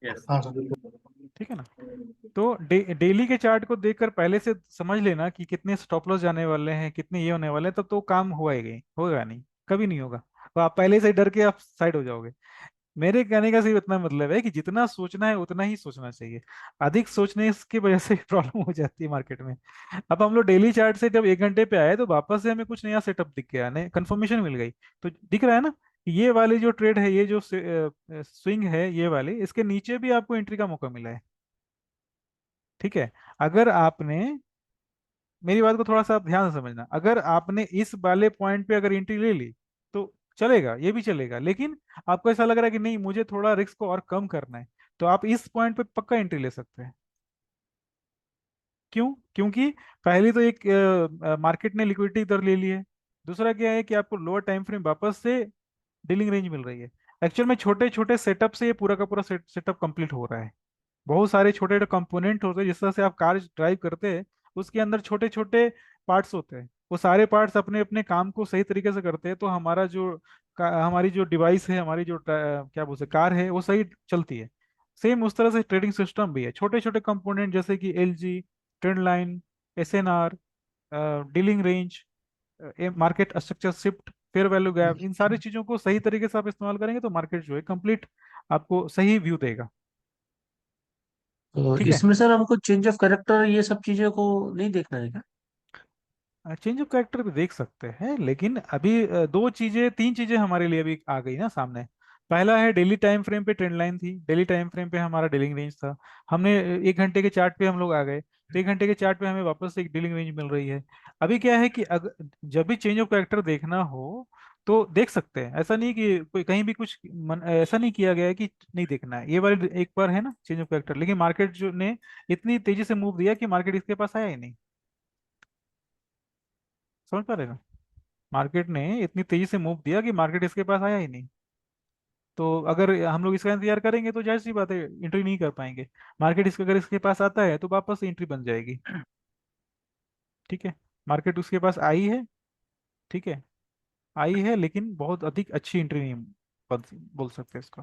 यस। हाँ सर बिल्कुल। ठीक है ना। तो डेली के चार्ट को देखकर पहले से समझ लेना कि कितने स्टॉप लॉस जाने वाले हैं, कितने ये होने वाले हैं, तब तो काम हुआ ही नहीं, होगा नहीं, कभी नहीं होगा। तो आप पहले से ही डर के आप साइड हो जाओगे। मेरे कहने का सिर्फ इतना मतलब है कि जितना सोचना है उतना ही सोचना चाहिए, अधिक सोचने की वजह से प्रॉब्लम हो जाती है मार्केट में। अब हम लोग डेली चार्ट से जब 1 घंटे पे आए तो वापस से हमें कुछ नया सेटअप दिख गया, नए कंफर्मेशन मिल गई। तो दिख रहा है ना कि ये वाली जो ट्रेड है, ये जो स्विंग है ये वाली, इसके नीचे भी आपको एंट्री का मौका मिला है, ठीक है। अगर आपने मेरी बात को थोड़ा सा आप ध्यान से समझना, अगर आपने इस वाले पॉइंट पे अगर एंट्री ले ली तो चलेगा, ये भी चलेगा, लेकिन आपको ऐसा लग रहा है कि नहीं मुझे थोड़ा रिस्क को और कम करना है, तो आप इस पॉइंट पे पक्का एंट्री ले सकते हैं। क्यों? क्योंकि पहली तो एक मार्केट ने लिक्विडिटी इधर ले ली है, दूसरा क्या है कि आपको लोअर टाइम फ्रेम वापस से डीलिंग रेंज मिल रही है। एक्चुअल में छोटे छोटे सेटअप से ये पूरा का पूरा सेटअप कंप्लीट हो रहा है। बहुत सारे छोटे छोटे कंपोनेंट होते हैं, जिस तरह से आप कार ड्राइव करते हैं उसके अंदर छोटे छोटे पार्ट्स होते हैं, वो सारे पार्ट्स अपने अपने काम को सही तरीके से करते हैं, तो हमारा जो हमारी जो डिवाइस है, हमारी जो क्या बोलते हैं कार है, वो सही चलती है। सेम उस तरह से ट्रेडिंग सिस्टम भी है, छोटे छोटे कंपोनेंट जैसे कि LG, trend line, SNR, dealing range, market structure shift, fair value gap, इन सारी चीजों को सही तरीके से आप इस्तेमाल करेंगे तो मार्केट जो है कंप्लीट आपको सही व्यू देगा। तो ठीक है। इसमें सर हमको चेंज ऑफ कैरेक्टर ये सब चीजों को नहीं देखना है क्या? चेंज ऑफ कैरेक्टर भी देख सकते हैं, लेकिन अभी दो चीजें तीन चीजें हमारे लिए अभी आ गई ना सामने। पहला है डेली टाइम फ्रेम पे ट्रेंड लाइन थी, डेली टाइम फ्रेम पे हमारा डीलिंग रेंज था। हमने 1 घंटे के चार्ट पे हम लोग आ गए, तो 1 घंटे के चार्ट पे हमें वापस से एक डीलिंग रेंज मिल रही है। अभी क्या है कि जब भी चेंज ऑफ कैरेक्टर देखना हो तो देख सकते हैं, ऐसा नहीं कि कोई कहीं भी कुछ ऐसा नहीं किया गया है कि नहीं देखना है। ये वाली एक बार है ना चेंज ऑफ कैरेक्टर, लेकिन मार्केट जो ने इतनी तेजी से मूव दिया कि मार्केट इसके पास आया ही नहीं। समझ पा रहे ना? मार्केट ने इतनी तेजी से मूव दिया कि मार्केट इसके पास आया ही नहीं। तो अगर हम लोग इसका इंतजार करेंगे तो जाहिर सी बात है एंट्री नहीं कर पाएंगे। मार्केट इसका अगर इसके पास आता है तो वापस एंट्री बन जाएगी। ठीक है। मार्केट उसके पास आई है, ठीक है, आई है, लेकिन बहुत अधिक अच्छी एंट्री नहीं बोल सकते इसको।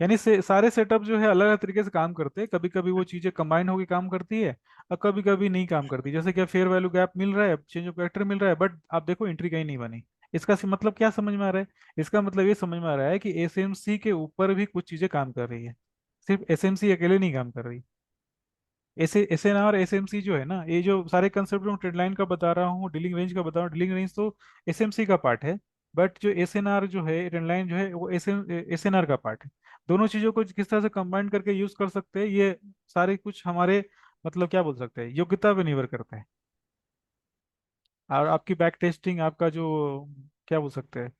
यानी सारे सेटअप जो है अलग अलग तरीके से काम करते हैं, कभी कभी वो चीजें कंबाइन होकर काम करती है और कभी कभी नहीं काम करती। जैसे कि फेयर वैल्यू गैप मिल रहा है, चेंज ऑफ कैरेक्टर मिल रहा है, बट आप देखो एंट्री कहीं नहीं बनी। इसका मतलब क्या समझ में आ रहा है? इसका मतलब ये समझ में आ रहा है कि एसएमसी के ऊपर भी कुछ चीजें काम कर रही है, सिर्फ एसएमसी अकेले नहीं काम कर रही। ऐसे एसएनआर एसएमसी जो है ना, ये जो सारे कंसेप्ट जो ट्रेड लाइन का बता रहा हूँ, डीलिंग रेंज का बता रहा हूँ, डीलिंग रेंज तो एसएमसी का पार्ट है, बट जो एसएनआर जो है ट्रेड लाइन जो है वो एसएनआर का पार्ट है। दोनों चीजों को किस तरह से कंबाइन करके यूज कर सकते हैं, ये सारे कुछ हमारे मतलब क्या बोल सकते हैं योग्यता पे निर्भर करता है। और आपकी बैक टेस्टिंग, आपका जो क्या बोल सकते हैं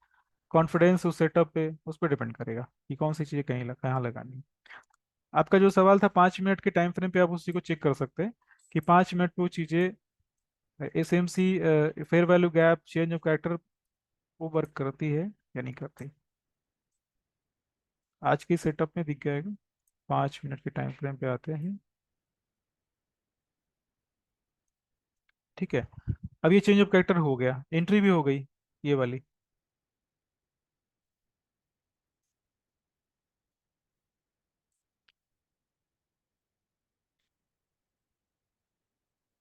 कॉन्फिडेंस उस सेटअप पे, उस पर डिपेंड करेगा कि कौन सी चीजें कहाँ लगानी है। आपका जो सवाल था 5 मिनट के टाइम फ्रेम पे, आप उसी को चेक कर सकते हैं कि 5 मिनट पे वो चीजें S M C fair value gap change of character वो वर्क करती है या नहीं करती। आज के सेटअप में दिख जाएगा। 5 मिनट के टाइम फ्रेम पे आते हैं। ठीक है। अब ये चेंज ऑफ कैरेक्टर हो गया, एंट्री भी हो गई ये वाली।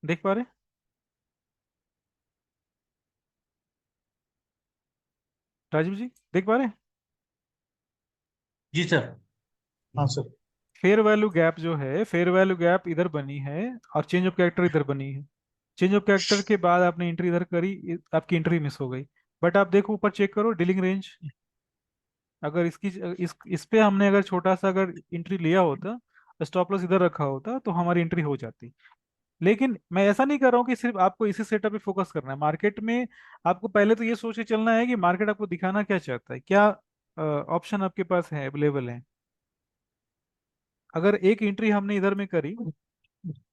देख पा रहे राजीव जी? देख पा रहे? जी सर। हाँ सर। फेयर वैल्यू गैप जो है, फेयर वैल्यू गैप इधर बनी है और चेंज ऑफ कैरेक्टर इधर बनी है। चेंज ऑफ कैरेक्टर के बाद आपने एंट्री इधर करी, आपकी एंट्री मिस हो गई। बट आप देखो ऊपर चेक करो डीलिंग रेंज, अगर इसकी इस पे हमने अगर छोटा सा अगर एंट्री लिया होता, स्टॉप लॉस इधर रखा होता, तो हमारी एंट्री हो जाती। लेकिन मैं ऐसा नहीं कर रहा हूँ कि सिर्फ आपको इसी सेटअप पे फोकस करना है मार्केट में। आपको पहले तो ये सोच के चलना है कि मार्केट आपको दिखाना क्या चाहता है, क्या ऑप्शन आपके पास है, अवेलेबल है। अगर एक एंट्री हमने इधर में करी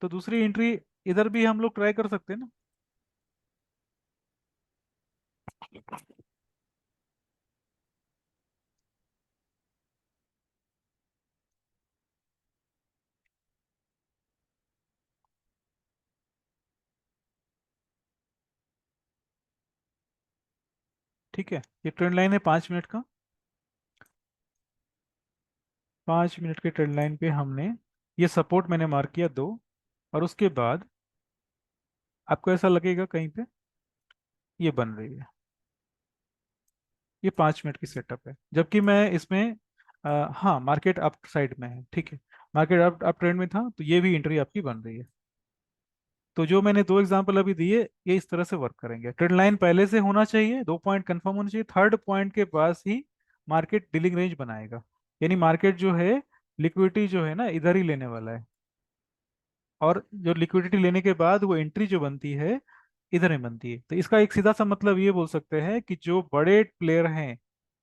तो दूसरी एंट्री इधर भी हम लोग ट्राई कर सकते हैं ना। ठीक है। ये ट्रेंड लाइन है 5 मिनट का। 5 मिनट के ट्रेंड लाइन पे हमने ये सपोर्ट मैंने मार्क किया 2, और उसके बाद आपको ऐसा लगेगा कहीं पे ये बन रही है। ये 5 मिनट की सेटअप है, जबकि मैं इसमें हाँ मार्केट अप साइड में है, ठीक है, मार्केट अप ट्रेंड में था, तो ये भी एंट्री आपकी बन रही है। तो जो मैंने दो एग्जांपल अभी दिए, ये इस तरह से वर्क करेंगे। ट्रेंड लाइन पहले से होना चाहिए, 2 पॉइंट कंफर्म होना चाहिए, थर्ड पॉइंट के पास ही मार्केट डीलिंग रेंज बनाएगा। यानी मार्केट जो है लिक्विडिटी जो है ना इधर ही लेने वाला है, और जो लिक्विडिटी लेने के बाद वो एंट्री जो बनती है इधर ही बनती है। तो इसका एक सीधा सा मतलब ये बोल सकते हैं कि जो बड़े प्लेयर हैं,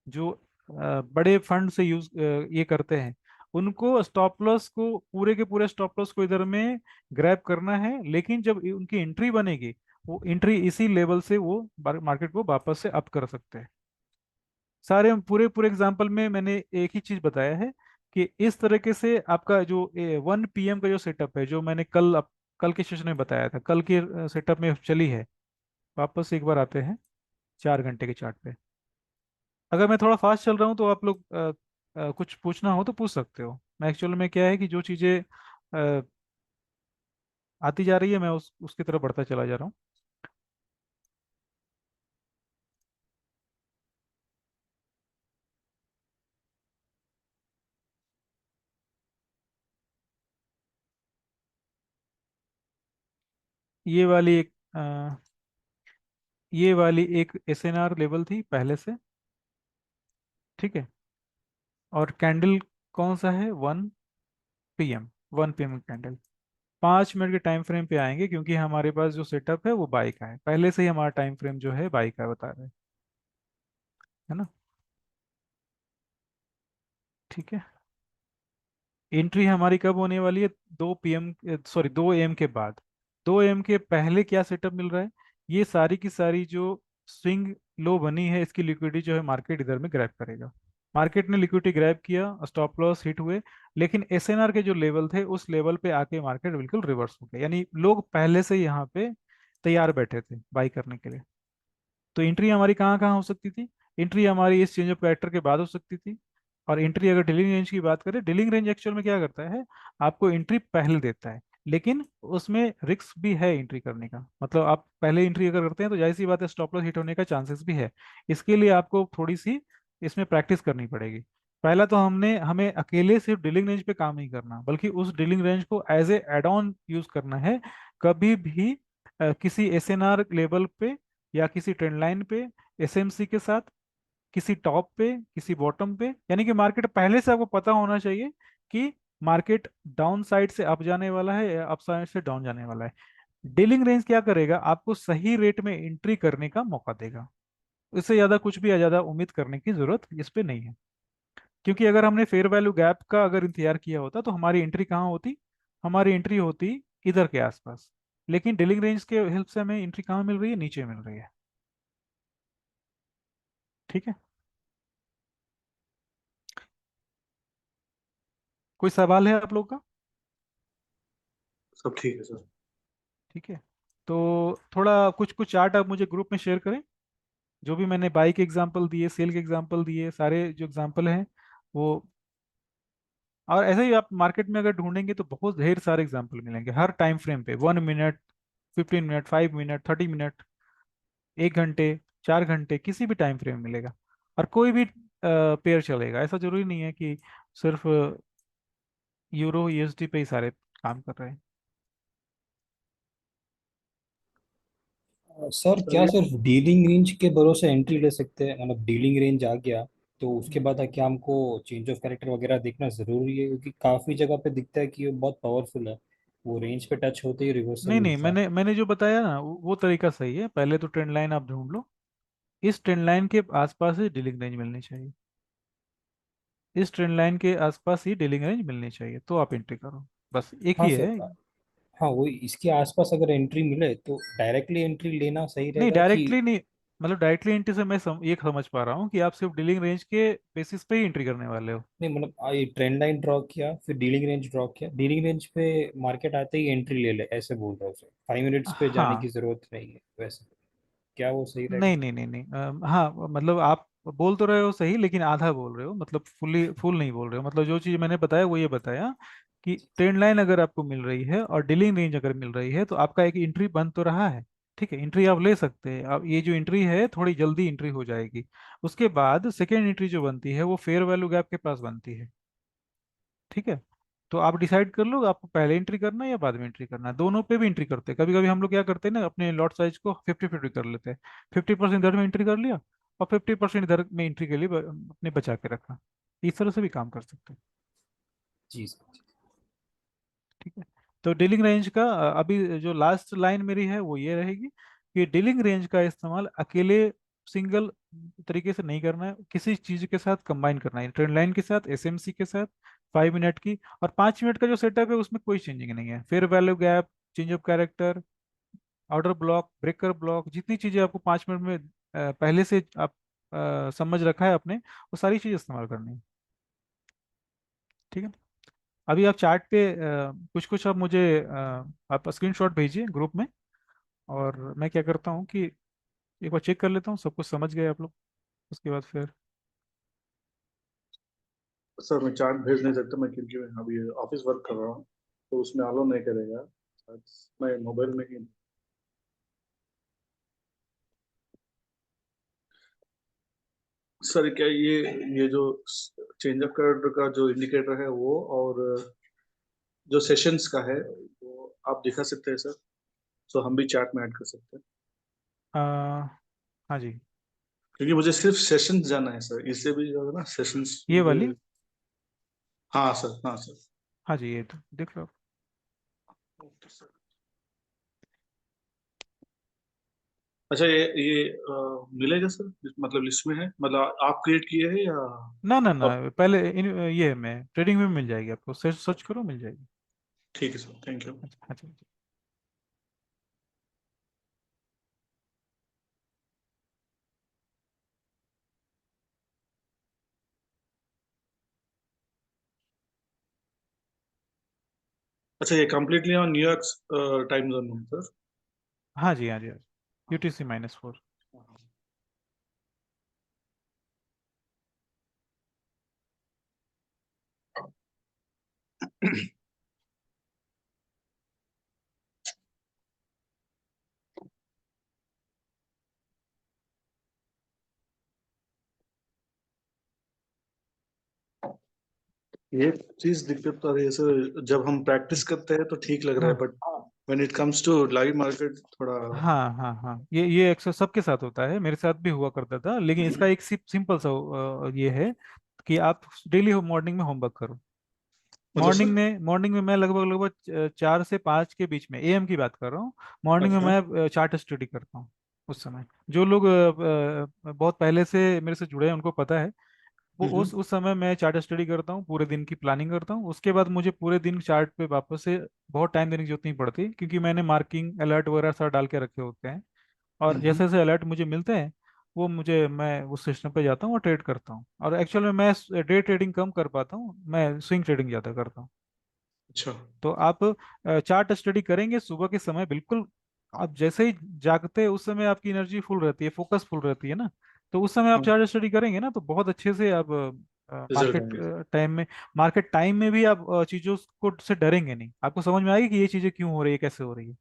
जो बड़े फंड से यूज ये करते हैं, उनको स्टॉप लॉस को पूरे के पूरे स्टॉप लॉस को इधर में ग्रैब करना है, लेकिन जब उनकी एंट्री बनेगी वो एंट्री इसी लेवल से वो मार्केट को वापस से अप कर सकते हैं। सारे पूरे पूरे एग्जांपल में मैंने एक ही चीज बताया है कि इस तरीके से आपका जो 1 PM का जो सेटअप है, जो मैंने कल के सेशन में बताया था, कल के सेटअप में चली है। वापस से एक बार आते हैं 4 घंटे के चार्ट पे। अगर मैं थोड़ा फास्ट चल रहा हूँ तो आप लोग कुछ पूछना हो तो पूछ सकते हो। मैं एक्चुअल में क्या है कि जो चीज़ें अ, आती जा रही है मैं उसकी तरफ बढ़ता चला जा रहा हूँ। ये वाली एक ये वाली एक SNR लेवल थी पहले से, ठीक है। और कैंडल कौन सा है, 1 PM, 1 PM कैंडल। 5 मिनट के टाइम फ्रेम पे आएंगे क्योंकि हमारे पास जो सेटअप है वो बाई का है, पहले से ही हमारा टाइम फ्रेम जो है बाई का बता रहे हैं, है ना। ठीक है, एंट्री हमारी कब होने वाली है, 2 PM, सॉरी 2 AM के बाद। 2 AM के पहले क्या सेटअप मिल रहा है, ये सारी की सारी जो स्विंग लो बनी है इसकी लिक्विडिटी जो है मार्केट इधर में ग्रैब करेगा। मार्केट ने लिक्विडिटी ग्रैब किया, स्टॉप लॉस हिट हुए, लेकिन SNR के जो लेवल थे उस लेवल पे आके मार्केट बिल्कुल रिवर्स हो गया, यानी लोग पहले से यहाँ पे तैयार बैठे थे बाई करने के लिए। तो एंट्री हमारी कहाँ कहाँ हो सकती थी, एंट्री हमारी इस चेंज ऑफ कैरेक्टर के बाद हो सकती थी। और एंट्री अगर डीलिंग रेंज की बात करें, डीलिंग रेंज एक्चुअल में क्या करता है, आपको एंट्री पहले देता है, लेकिन उसमें रिस्क भी है एंट्री करने का। मतलब आप पहले एंट्री अगर करते हैं तो जाहिर सी बात है स्टॉप लॉस हिट होने का चांसेस भी है। इसके लिए आपको थोड़ी सी इसमें प्रैक्टिस करनी पड़ेगी। पहला तो हमें अकेले सिर्फ डीलिंग रेंज पे काम नहीं करना, बल्कि उस डीलिंग रेंज को as a add on use करना है। कभी भी किसी SNR लेवल पे या किसी ट्रेंड लाइन पे, SMC के साथ, किसी टॉप पे किसी बॉटम पे, यानी कि मार्केट पहले से आपको पता होना चाहिए कि मार्केट डाउन साइड से अप जाने वाला है या अप साइड से डाउन जाने वाला है। डीलिंग रेंज क्या करेगा, आपको सही रेट में एंट्री करने का मौका देगा। इससे ज्यादा कुछ भी ज्यादा उम्मीद करने की जरूरत इस पे नहीं है। क्योंकि अगर हमने फेयर वैल्यू गैप का अगर इंतजार किया होता तो हमारी एंट्री कहाँ होती, हमारी एंट्री होती इधर के आसपास। लेकिन डीलिंग रेंज के हेल्प से हमें एंट्री कहाँ मिल रही है, नीचे मिल रही है। ठीक है, कोई सवाल है आप लोग का। सब ठीक है सर। ठीक है, तो थोड़ा कुछ कुछ चार्ट आप मुझे ग्रुप में शेयर करें। जो भी मैंने बाई के एग्जांपल दिए, सेल के एग्जांपल दिए, सारे जो एग्जांपल हैं वो। और ऐसे ही आप मार्केट में अगर ढूंढेंगे तो बहुत ढेर सारे एग्जांपल मिलेंगे हर टाइम फ्रेम पे, 1 मिनट, 15 मिनट, 5 मिनट, 30 मिनट, 1 घंटे, 4 घंटे, किसी भी टाइम फ्रेम मिलेगा। और कोई भी पेयर चलेगा, ऐसा जरूरी नहीं है कि सिर्फ यूरो USD पे ही सारे काम कर रहे हैं। सर क्या सिर्फ डीलिंग रेंज के भरोसे एंट्री ले सकते हैं, मतलब डीलिंग रेंज आ गया तो उसके हम्म। बाद क्या हमको चेंज ऑफ कैरेक्टर वगैरह देखना जरूरी है, क्योंकि काफी जगह पे दिखता है कि ये बहुत पावरफुल है, वो रेंज पे टच होते ही रिवर्सल नहीं नहीं, मिलता है। मैंने जो बताया ना वो तरीका सही है। पहले तो ट्रेंड लाइन आप ढूंढ लो, इस ट्रेंड लाइन के आसपास ही डीलिंग रेंज मिलनी चाहिए, इस ट्रेंड लाइन के आसपास ही डीलिंग रेंज मिलनी चाहिए, तो आप एंट्री करो। बस एक हाँ ही है। सर। हाँ वही, इसके आसपास अगर एंट्री मिले तो डायरेक्टली एंट्री लेना सही नहीं रहेगा कि। डायरेक्टली नहीं, मतलब डायरेक्टली एंट्री से मैं ये समझ पा रहा हूँ कि आप सिर्फ डीलिंग रेंज के बेसिस पे ही एंट्री करने वाले हो। नहीं मतलब ये ट्रेंड लाइन ड्रॉ किया फिर डीलिंग रेंज ड्रॉ किया, डीलिंग रेंज पे मार्केट आते ही एंट्री ले ले ऐसे बोल रहा हूँ सर, 5 मिनट्स पे जाने की हाँ, जरूरत नहीं है वैसे, क्या वो सही रहेगा? नहीं नहीं नहीं नहीं, हाँ मतलब आप बोल तो रहे हो सही, लेकिन आधा बोल रहे हो, मतलब फुल नहीं बोल रहे हो। मतलब जो चीज़ मैंने बताया वो ये बताया कि ट्रेंड लाइन अगर आपको मिल रही है और डीलिंग रेंज अगर मिल रही है तो आपका एक एंट्री बन तो रहा है। ठीक है, एंट्री आप ले सकते हैं। अब ये जो एंट्री है थोड़ी जल्दी एंट्री हो जाएगी। उसके बाद सेकेंड एंट्री जो बनती है वो फेयर वैल्यू गैप के पास बनती है। ठीक है, तो आप डिसाइड कर लो आपको पहले एंट्री करना है या बाद में एंट्री करना है। दोनों पे भी एंट्री करते हैं, कभी कभी हम लोग क्या करते हैं ना, अपने लॉट साइज को 50-50 कर लेते हैं। 50% इधर में एंट्री कर लिया और 50% इधर में एंट्री के लिए अपने बचा के रखा। इस तरह से भी काम कर सकते हैं। जी सर। ठीक है, तो डीलिंग रेंज का अभी जो लास्ट लाइन मेरी है वो ये रहेगी कि डीलिंग रेंज का इस्तेमाल अकेले सिंगल तरीके से नहीं करना है, किसी चीज के साथ कंबाइन करना है, ट्रेंड लाइन के साथ, एसएमसी के साथ, 5 मिनट की। और 5 मिनट का जो सेटअप है उसमें कोई चेंजिंग नहीं है, fair value gap, change of character, order block, breaker block, जितनी चीजें आपको 5 मिनट में पहले से आप समझ रखा है आपने, वो सारी चीजें इस्तेमाल करनी है। ठीक है। अभी आप चार्ट पे कुछ कुछ आप मुझे आप स्क्रीनशॉट भेजिए ग्रुप में, और मैं क्या करता हूँ कि एक बार चेक कर लेता हूँ सब कुछ समझ गए आप लोग, उसके बाद फिर। सर मैं चार्ट भेज नहीं सकता, मैं क्योंकि मैं अभी ऑफिस वर्क कर रहा हूँ, तो उसमें अलाउ नहीं करेगा। शायद मैं मोबाइल में ही। सर क्या ये जो चेंज ऑफ कैरेक्टर का जो इंडिकेटर है वो, और जो सेशंस का है वो आप दिखा सकते हैं सर, तो हम भी चार्ट में ऐड कर सकते हैं। अ, हाँ जी, क्योंकि मुझे सिर्फ सेशंस जाना है सर, इससे भी जो है ना सेशंस ये मुझे। वाली। हाँ सर, हाँ सर। हाँ जी, ये तो देख लो। Okay sir. अच्छा ये मिलेगा सर, मतलब लिस्ट में है, मतलब आप क्रिएट किए हैं या? ना ना ना, अब पहले ये मैं ट्रेडिंग में मिल जाएगी आपको, सर्च सर्च करो मिल जाएगी। ठीक है सर, थैंक यू। अच्छा अच्छा अच्छा। अच्छा ये completely on New York time zone में सर? हाँ जी हाँ जी हाँ जी, UTC-4। ये चीज दिक्कत आ रही है सर, जब हम प्रैक्टिस करते हैं तो ठीक लग रहा है, हाँ but when it comes to live market थोड़ा। हाँ हाँ हाँ, ये अक्सर सबके साथ होता है, मेरे साथ भी हुआ करता था, लेकिन इसका एक सिंपल सा ये है कि आप डेली मॉर्निंग में होमवर्क करो। मतलब सर। मॉर्निंग में मैं लगभग लगभग 4 से 5 के बीच में, AM की बात कर रहा हूँ। मॉर्निंग में अच्छा। मैं चार्ट स्टडी करता हूँ। उस समय जो लोग बहुत पहले से मेरे से जुड़े हैं उनको पता है, वो हम्म। उस समय मैं चार्ट स्टडी करता हूँ, पूरे दिन की प्लानिंग करता हूँ। उसके बाद मुझे पूरे दिन चार्ट पे वापस से बहुत टाइम देने की जरूरत नहीं पड़ती, क्योंकि मैंने मार्किंग अलर्ट वगैरह सारा डाल के रखे होते हैं। और हम्म। जैसे जैसे अलर्ट मुझे मिलते हैं, वो मुझे मैं उस सिस्टम पे जाता हूँ और ट्रेड करता हूँ। और एक्चुअल में मैं डे ट्रेडिंग कम कर पाता हूँ, मैं स्विंग ट्रेडिंग ज़्यादा करता हूँ। अच्छा। तो आप चार्ट स्टडी करेंगे सुबह के समय, बिल्कुल आप जैसे ही जागते हैं उस समय आपकी एनर्जी फुल रहती है, फोकस फुल रहती है ना। तो उस समय आप हाँ, चार्ट स्टडी करेंगे ना, तो बहुत अच्छे से आप रिजल्ट मार्केट आएंगे। टाइम में मार्केट टाइम में भी आप चीज़ों को से डरेंगे नहीं, आपको समझ में आएगी कि ये चीज़ें क्यों हो रही है, कैसे हो रही है।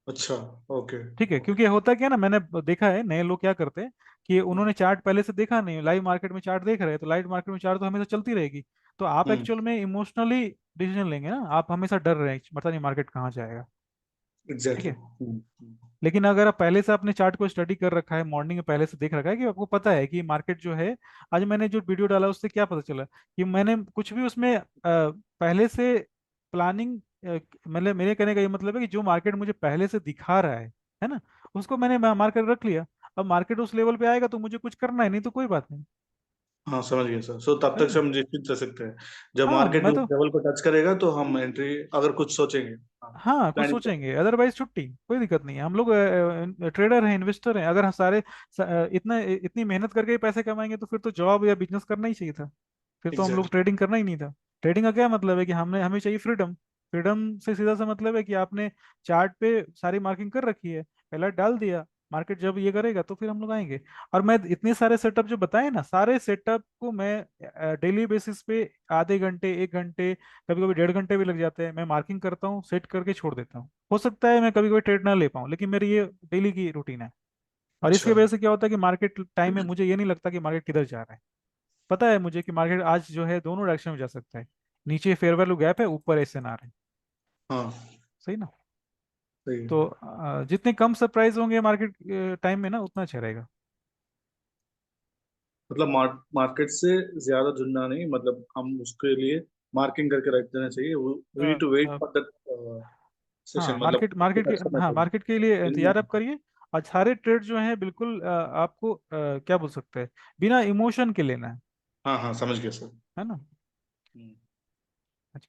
अच्छा। ओके। ठीक है, ओके। क्योंकि होता क्या है ना, मैंने देखा है नए लोग क्या करते हैं कि उन्होंने चार्ट पहले से देखा नहीं, लाइव मार्केट में चार्ट देख रहे हैं, तो लाइव मार्केट में चार्ट तो हमेशा चलती रहेगी। तो आप हम्म। एक्चुअल में इमोशनली डिसीजन लेंगे ना, आप हमेशा डर रहे हैं पता नहीं मार्केट कहाँ जाएगा। ठीक एग्जैक्टली। है। लेकिन अगर आप पहले से अपने चार्ट को स्टडी कर रखा है, मॉर्निंग में पहले से देख रखा है, कि आपको पता है कि मार्केट जो है, आज मैंने जो वीडियो डाला उससे क्या पता चला कि मैंने कुछ भी उसमें पहले से प्लानिंग, मतलब मेरे कहने का ये मतलब है कि जो मार्केट मुझे पहले से दिखा रहा है ना, उसको मैंने मार्केट रख लिया। अब मार्केट उस लेवल पे आएगा तो मुझे कुछ करना है, नहीं तो कोई बात नहीं। हाँ समझ गए सर, सो तब सही तक से ना। हम निश्चित रह सकते हैं। जब हाँ मार्केट मैं उस तो, लेवल को टच करेगा तो हम एंट्री अगर कुछ सोचेंगे। हाँ। हाँ कुछ प्लानिंग सोचेंगे, अदरवाइज छुट्टी, कोई दिक्कत नहीं है। हम लोग ट्रेडर हैं, इन्वेस्टर हैं, अगर हम सारे इतनी मेहनत करके ही पैसे कमाएंगे तो फिर तो जॉब या बिजनेस करना ही चाहिए था, फिर तो हम लोग एग्जैक्टली। ट्रेडिंग करना ही नहीं था। ट्रेडिंग का क्या मतलब है कि हमें चाहिए फ्रीडम। फ्रीडम से सीधा सा मतलब है कि आपने चार्ट पे सारी मार्किंग कर रखी है, अलर्ट डाल दिया, मार्केट जब ये करेगा तो फिर हम लोग आएंगे। और मैं इतने सारे सेटअप जो बताए ना, सारे सेटअप को मैं डेली बेसिस पे आधे घंटे, 1 घंटे, कभी कभी 1.5 घंटे भी लग जाते हैं, मैं मार्किंग करता हूँ, सेट करके छोड़ देता हूँ। हो सकता है मैं कभी कभी ट्रेड ना ले पाऊँ, लेकिन मेरी ये डेली की रूटीन है। और इसकी अच्छा। वजह से क्या होता है कि मार्केट टाइम में मुझे ये नहीं लगता कि मार्केट किधर जा रहा है। पता है मुझे कि मार्केट आज जो है दोनों डायरेक्शन में जा सकता है, नीचे फेयर वैल्यू गैप है, ऊपर SNR है। हाँ सही ना। सही है। तो जितने कम सरप्राइज होंगे मार्केट टाइम में ना, उतना अच्छा रहेगा। मतलब मार्केट से ज्यादा जुड़ना नहीं, मतलब हम उसके लिए मार्किंग करके रख देना चाहिए, we uh, need to wait uh, for that हाँ सेशन, मतलब मार्केट टच करना हाँ चाहिए। मार्केट के लिए दिन में। इंतजार आप करिए। और सारे ट्रेड जो हैं बिल्कुल आपको क्या बोल सकते हैं, बिना इमोशन के लेना है। हाँ हाँ, समझ गया सर। है ना। हम्म। अच्छा।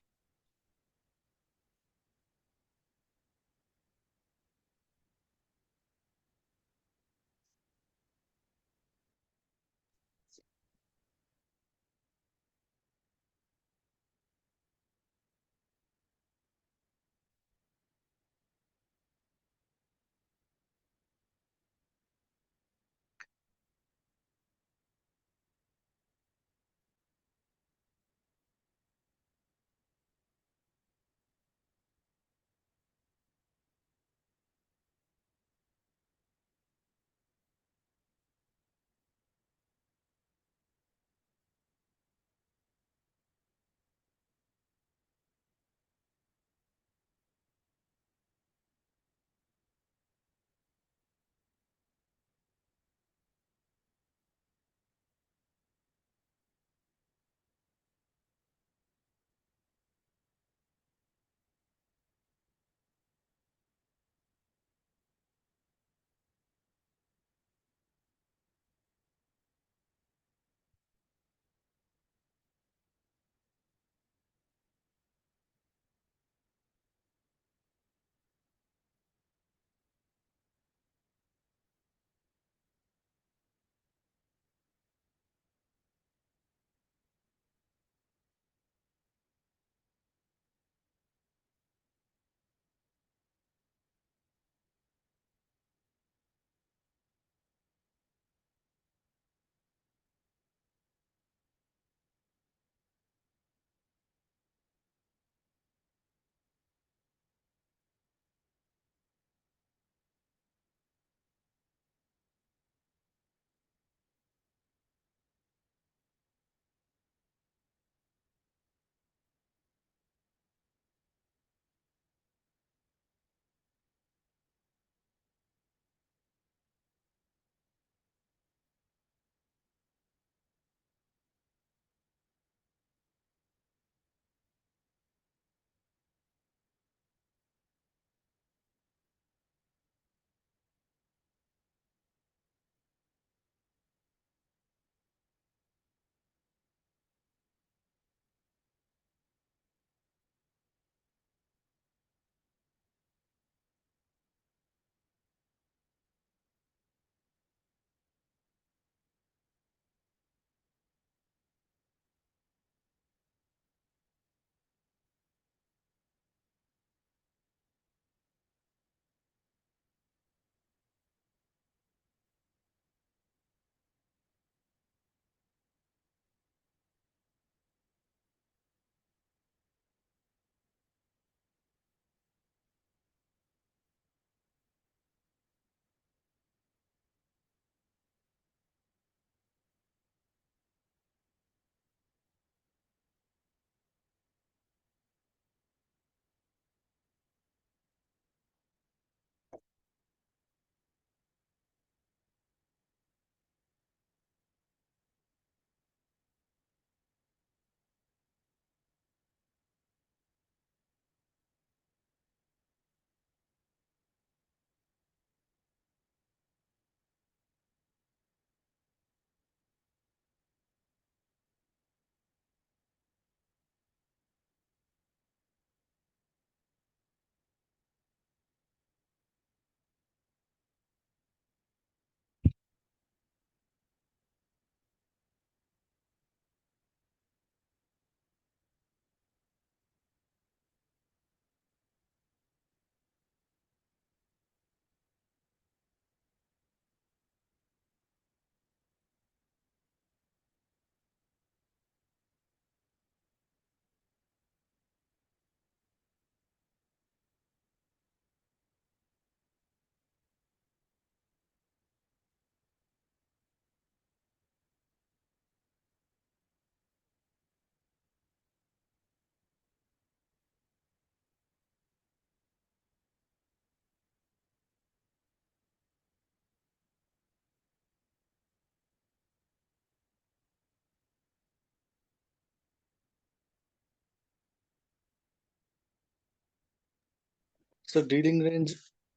सर डीलिंग रेंज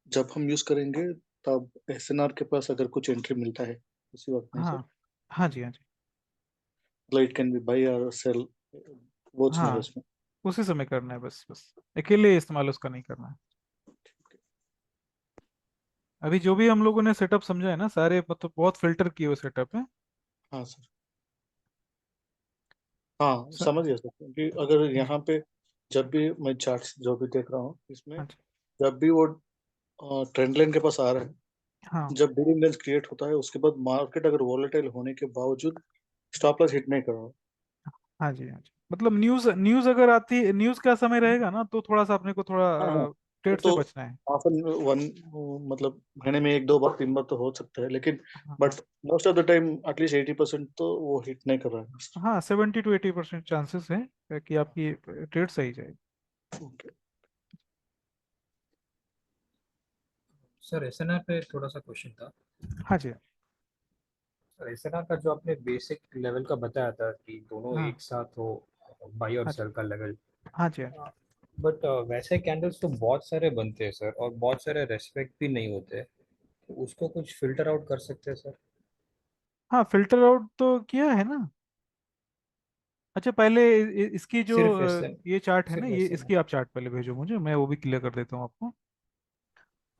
जब हम यूज करेंगे तब एसएनआर के पास अगर कुछ एंट्री मिलता है उसी वक्त में सर, हाँ हाँ जी, हाँ जी, मतलब इट कैन बी बाई और सेल, वो चीज है हाँ उसमें। उसी समय करना है, बस बस अकेले इस्तेमाल उसका नहीं करना है। अभी जो भी हम लोगों ने सेटअप समझा है ना, सारे मतलब बहुत फिल्टर किए हुए सेटअप है। हाँ सर, हाँ स- समझ गया सर, क्योंकि अगर यहाँ पे जब भी मैं चार्ट जो भी देख रहा हूँ इसमें, हाँ जी, जब भी वो ट्रेंड लाइन के पास आ रहा है, हाँ जब बिलिंग रेंज क्रिएट होता है उसके बाद मार्केट अगर वॉलेटाइल होने के बावजूद स्टॉप लॉस हिट नहीं कर रहा, हाँ जी, हाँ जी, मतलब न्यूज न्यूज अगर आती, न्यूज का समय रहेगा ना तो थोड़ा सा अपने को थोड़ा हाँ हाँ, वो ट्रेड से तो बचना है। ऑफन वन, मतलब महीने में एक दो बार तीन बार तो हो सकता है, लेकिन हाँ but most of the time at least 80% तो वो हिट नहीं कर रहा है। हाँ 70 to 80% चांसेस है कि आपकी ट्रेड सही जाए। ओके। सर एसएनआर पे थोड़ा सा क्वेश्चन था। हाँ जी, सर एसएनआर का जो आपने बेसिक लेवल का बताया था कि दोनों हाँ एक साथ हो, बाई और हाँ जी, सेल का लेवल, हाँ जी, हाँ जी, बट वैसे कैंडल्स तो बहुत सारे बनते हैं सर, और बहुत सारे रेस्पेक्ट भी नहीं होते, तो उसको कुछ फिल्टर आउट कर सकते हैं सर? हाँ फिल्टर आउट तो किया है ना। अच्छा पहले इसकी जो सिर्फ एसएन ये चार्ट है ना, सिर्फ ये एसएनआर। इसकी आप चार्ट पहले भेजो मुझे, मैं वो भी क्लियर कर देता हूँ आपको।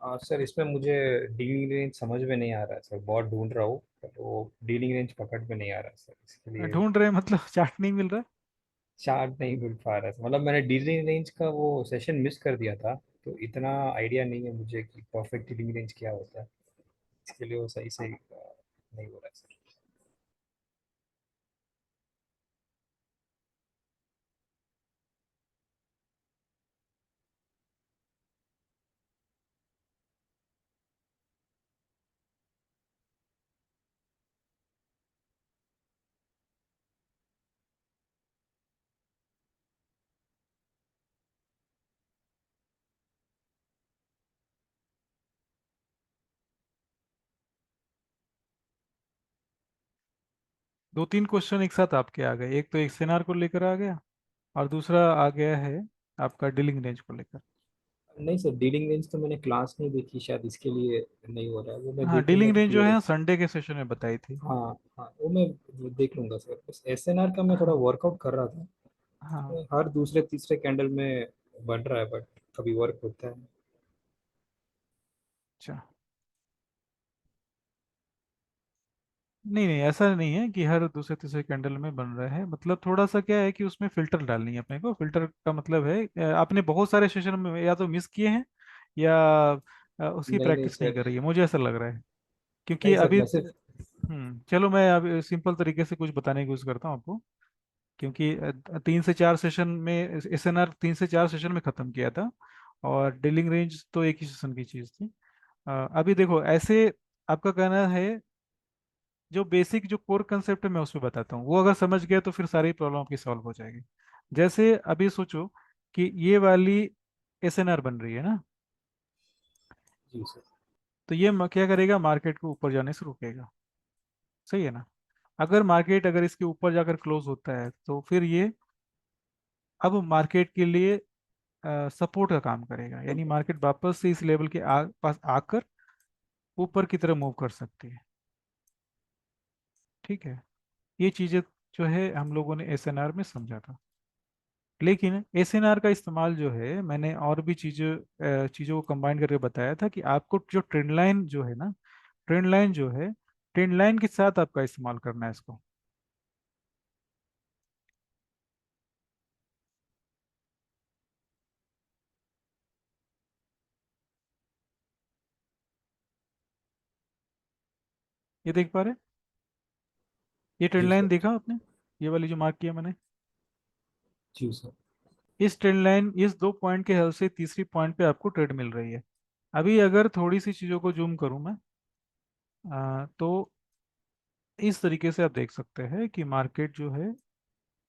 सर इसमें मुझे डीलिंग रेंज समझ में नहीं आ रहा है सर, बहुत ढूंढ रहा हूँ, पर वो डीलिंग रेंज पकड़ में नहीं आ रहा है सर, इसके लिए ढूंढ रहे हैं मतलब चार्ट नहीं मिल रहा चार्ट नहीं मिल पा रहा है। मतलब मैंने डीलिंग रेंज का वो सेशन मिस कर दिया था, तो इतना आइडिया नहीं है मुझे कि परफेक्ट डीलिंग रेंज क्या होता है, इसके लिए वो सही से नहीं हो रहा है सर। 2-3 क्वेश्चन एक साथ आपके आ गए, एक तो एक्सएनआर को लेकर आ गया और दूसरा आ गया है आपका डीलिंग रेंज को लेकर। नहीं सर, डीलिंग रेंज तो मैंने क्लास नहीं देखी, शायद इसके लिए नहीं हो रहा है, वो मैं हाँ देख लूंगा डीलिंग तो रेंज जो क्लियर हो। है संडे के सेशन में बताई थी। हाँ हाँ, वो मैं वो देख लूंगा सर, बस एसएनआर का मैं थोड़ा हाँ वर्कआउट कर रहा था। हाँ, हर दूसरे तीसरे कैंडल में बढ़ रहा है, बट कभी वर्क होता है। अच्छा नहीं नहीं, ऐसा नहीं है कि हर दूसरे तीसरे कैंडल में बन रहा है, मतलब थोड़ा सा क्या है कि उसमें फिल्टर डालनी है अपने को। फिल्टर का मतलब है आपने बहुत सारे सेशन में या तो मिस किए हैं या उसकी नहीं नहीं प्रैक्टिस नहीं सर, कर रही है, मुझे ऐसा लग रहा है। क्योंकि नहीं सर, अभी मैं सिर्फ चलो मैं अब सिंपल तरीके से कुछ बताने की कोशिश करता हूँ आपको। क्योंकि 3 से 4 सेशन में एसएनआर 3 से 4 सेशन में खत्म किया था और डीलिंग रेंज तो एक ही सेशन की चीज थी। अभी देखो ऐसे आपका कहना है, जो बेसिक जो कोर कंसेप्ट है मैं उसमें बताता हूँ, वो अगर समझ गया तो फिर सारी प्रॉब्लम आपकी सॉल्व हो जाएगी। जैसे अभी सोचो कि ये वाली एसएनआर बन रही है ना, जी सर। तो ये क्या करेगा, मार्केट को ऊपर जाने से रोकेगा, सही है ना। अगर मार्केट अगर इसके ऊपर जाकर क्लोज होता है तो फिर ये अब मार्केट के लिए सपोर्ट का काम करेगा, यानी मार्केट वापस से इस लेवल के पास आकर ऊपर की तरफ मूव कर सकती है। ठीक है, ये चीजें जो है हम लोगों ने एसएनआर में समझा था। लेकिन एसएनआर का इस्तेमाल जो है मैंने और भी चीज़ों को कंबाइन करके बताया था कि आपको जो ट्रेंड लाइन जो है ना, ट्रेंड लाइन जो है, ट्रेंड लाइन के साथ आपका इस्तेमाल करना है इसको। ये देख पा रहे हैं? ये ट्रेंड जी लाइन सर। देखा आपने, ये वाली जो मार्क किया मैंने। जी सर। इस ट्रेंड लाइन, इस 2 पॉइंट के हेल्प से तीसरी पॉइंट पे आपको ट्रेड मिल रही है। अभी अगर थोड़ी सी चीज़ों को जूम करूं मैं, तो इस तरीके से आप देख सकते हैं कि मार्केट जो है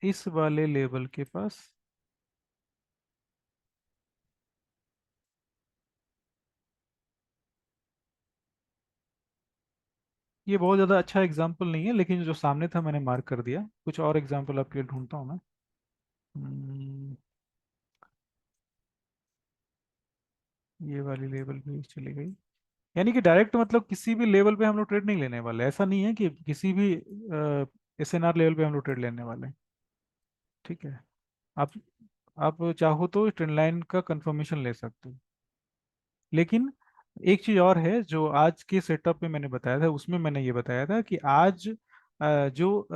इस वाले लेवल के पास, ये बहुत ज़्यादा अच्छा एग्जाम्पल नहीं है लेकिन जो सामने था मैंने मार्क कर दिया। कुछ और एग्जाम्पल आपके लिए ढूंढता हूँ मैं। हम्म, ये वाली लेवल भी चली गई। यानी कि डायरेक्ट मतलब किसी भी लेवल पे हम लोग ट्रेड नहीं लेने वाले, ऐसा नहीं है कि किसी भी एसएनआर लेवल पे हम लोग ट्रेड लेने वाले हैं। ठीक है। आप आप चाहो तो ट्रेंड लाइन का कंफर्मेशन ले सकते हो, लेकिन एक चीज और है जो आज के सेटअप में मैंने बताया था, उसमें मैंने ये बताया था कि आज जो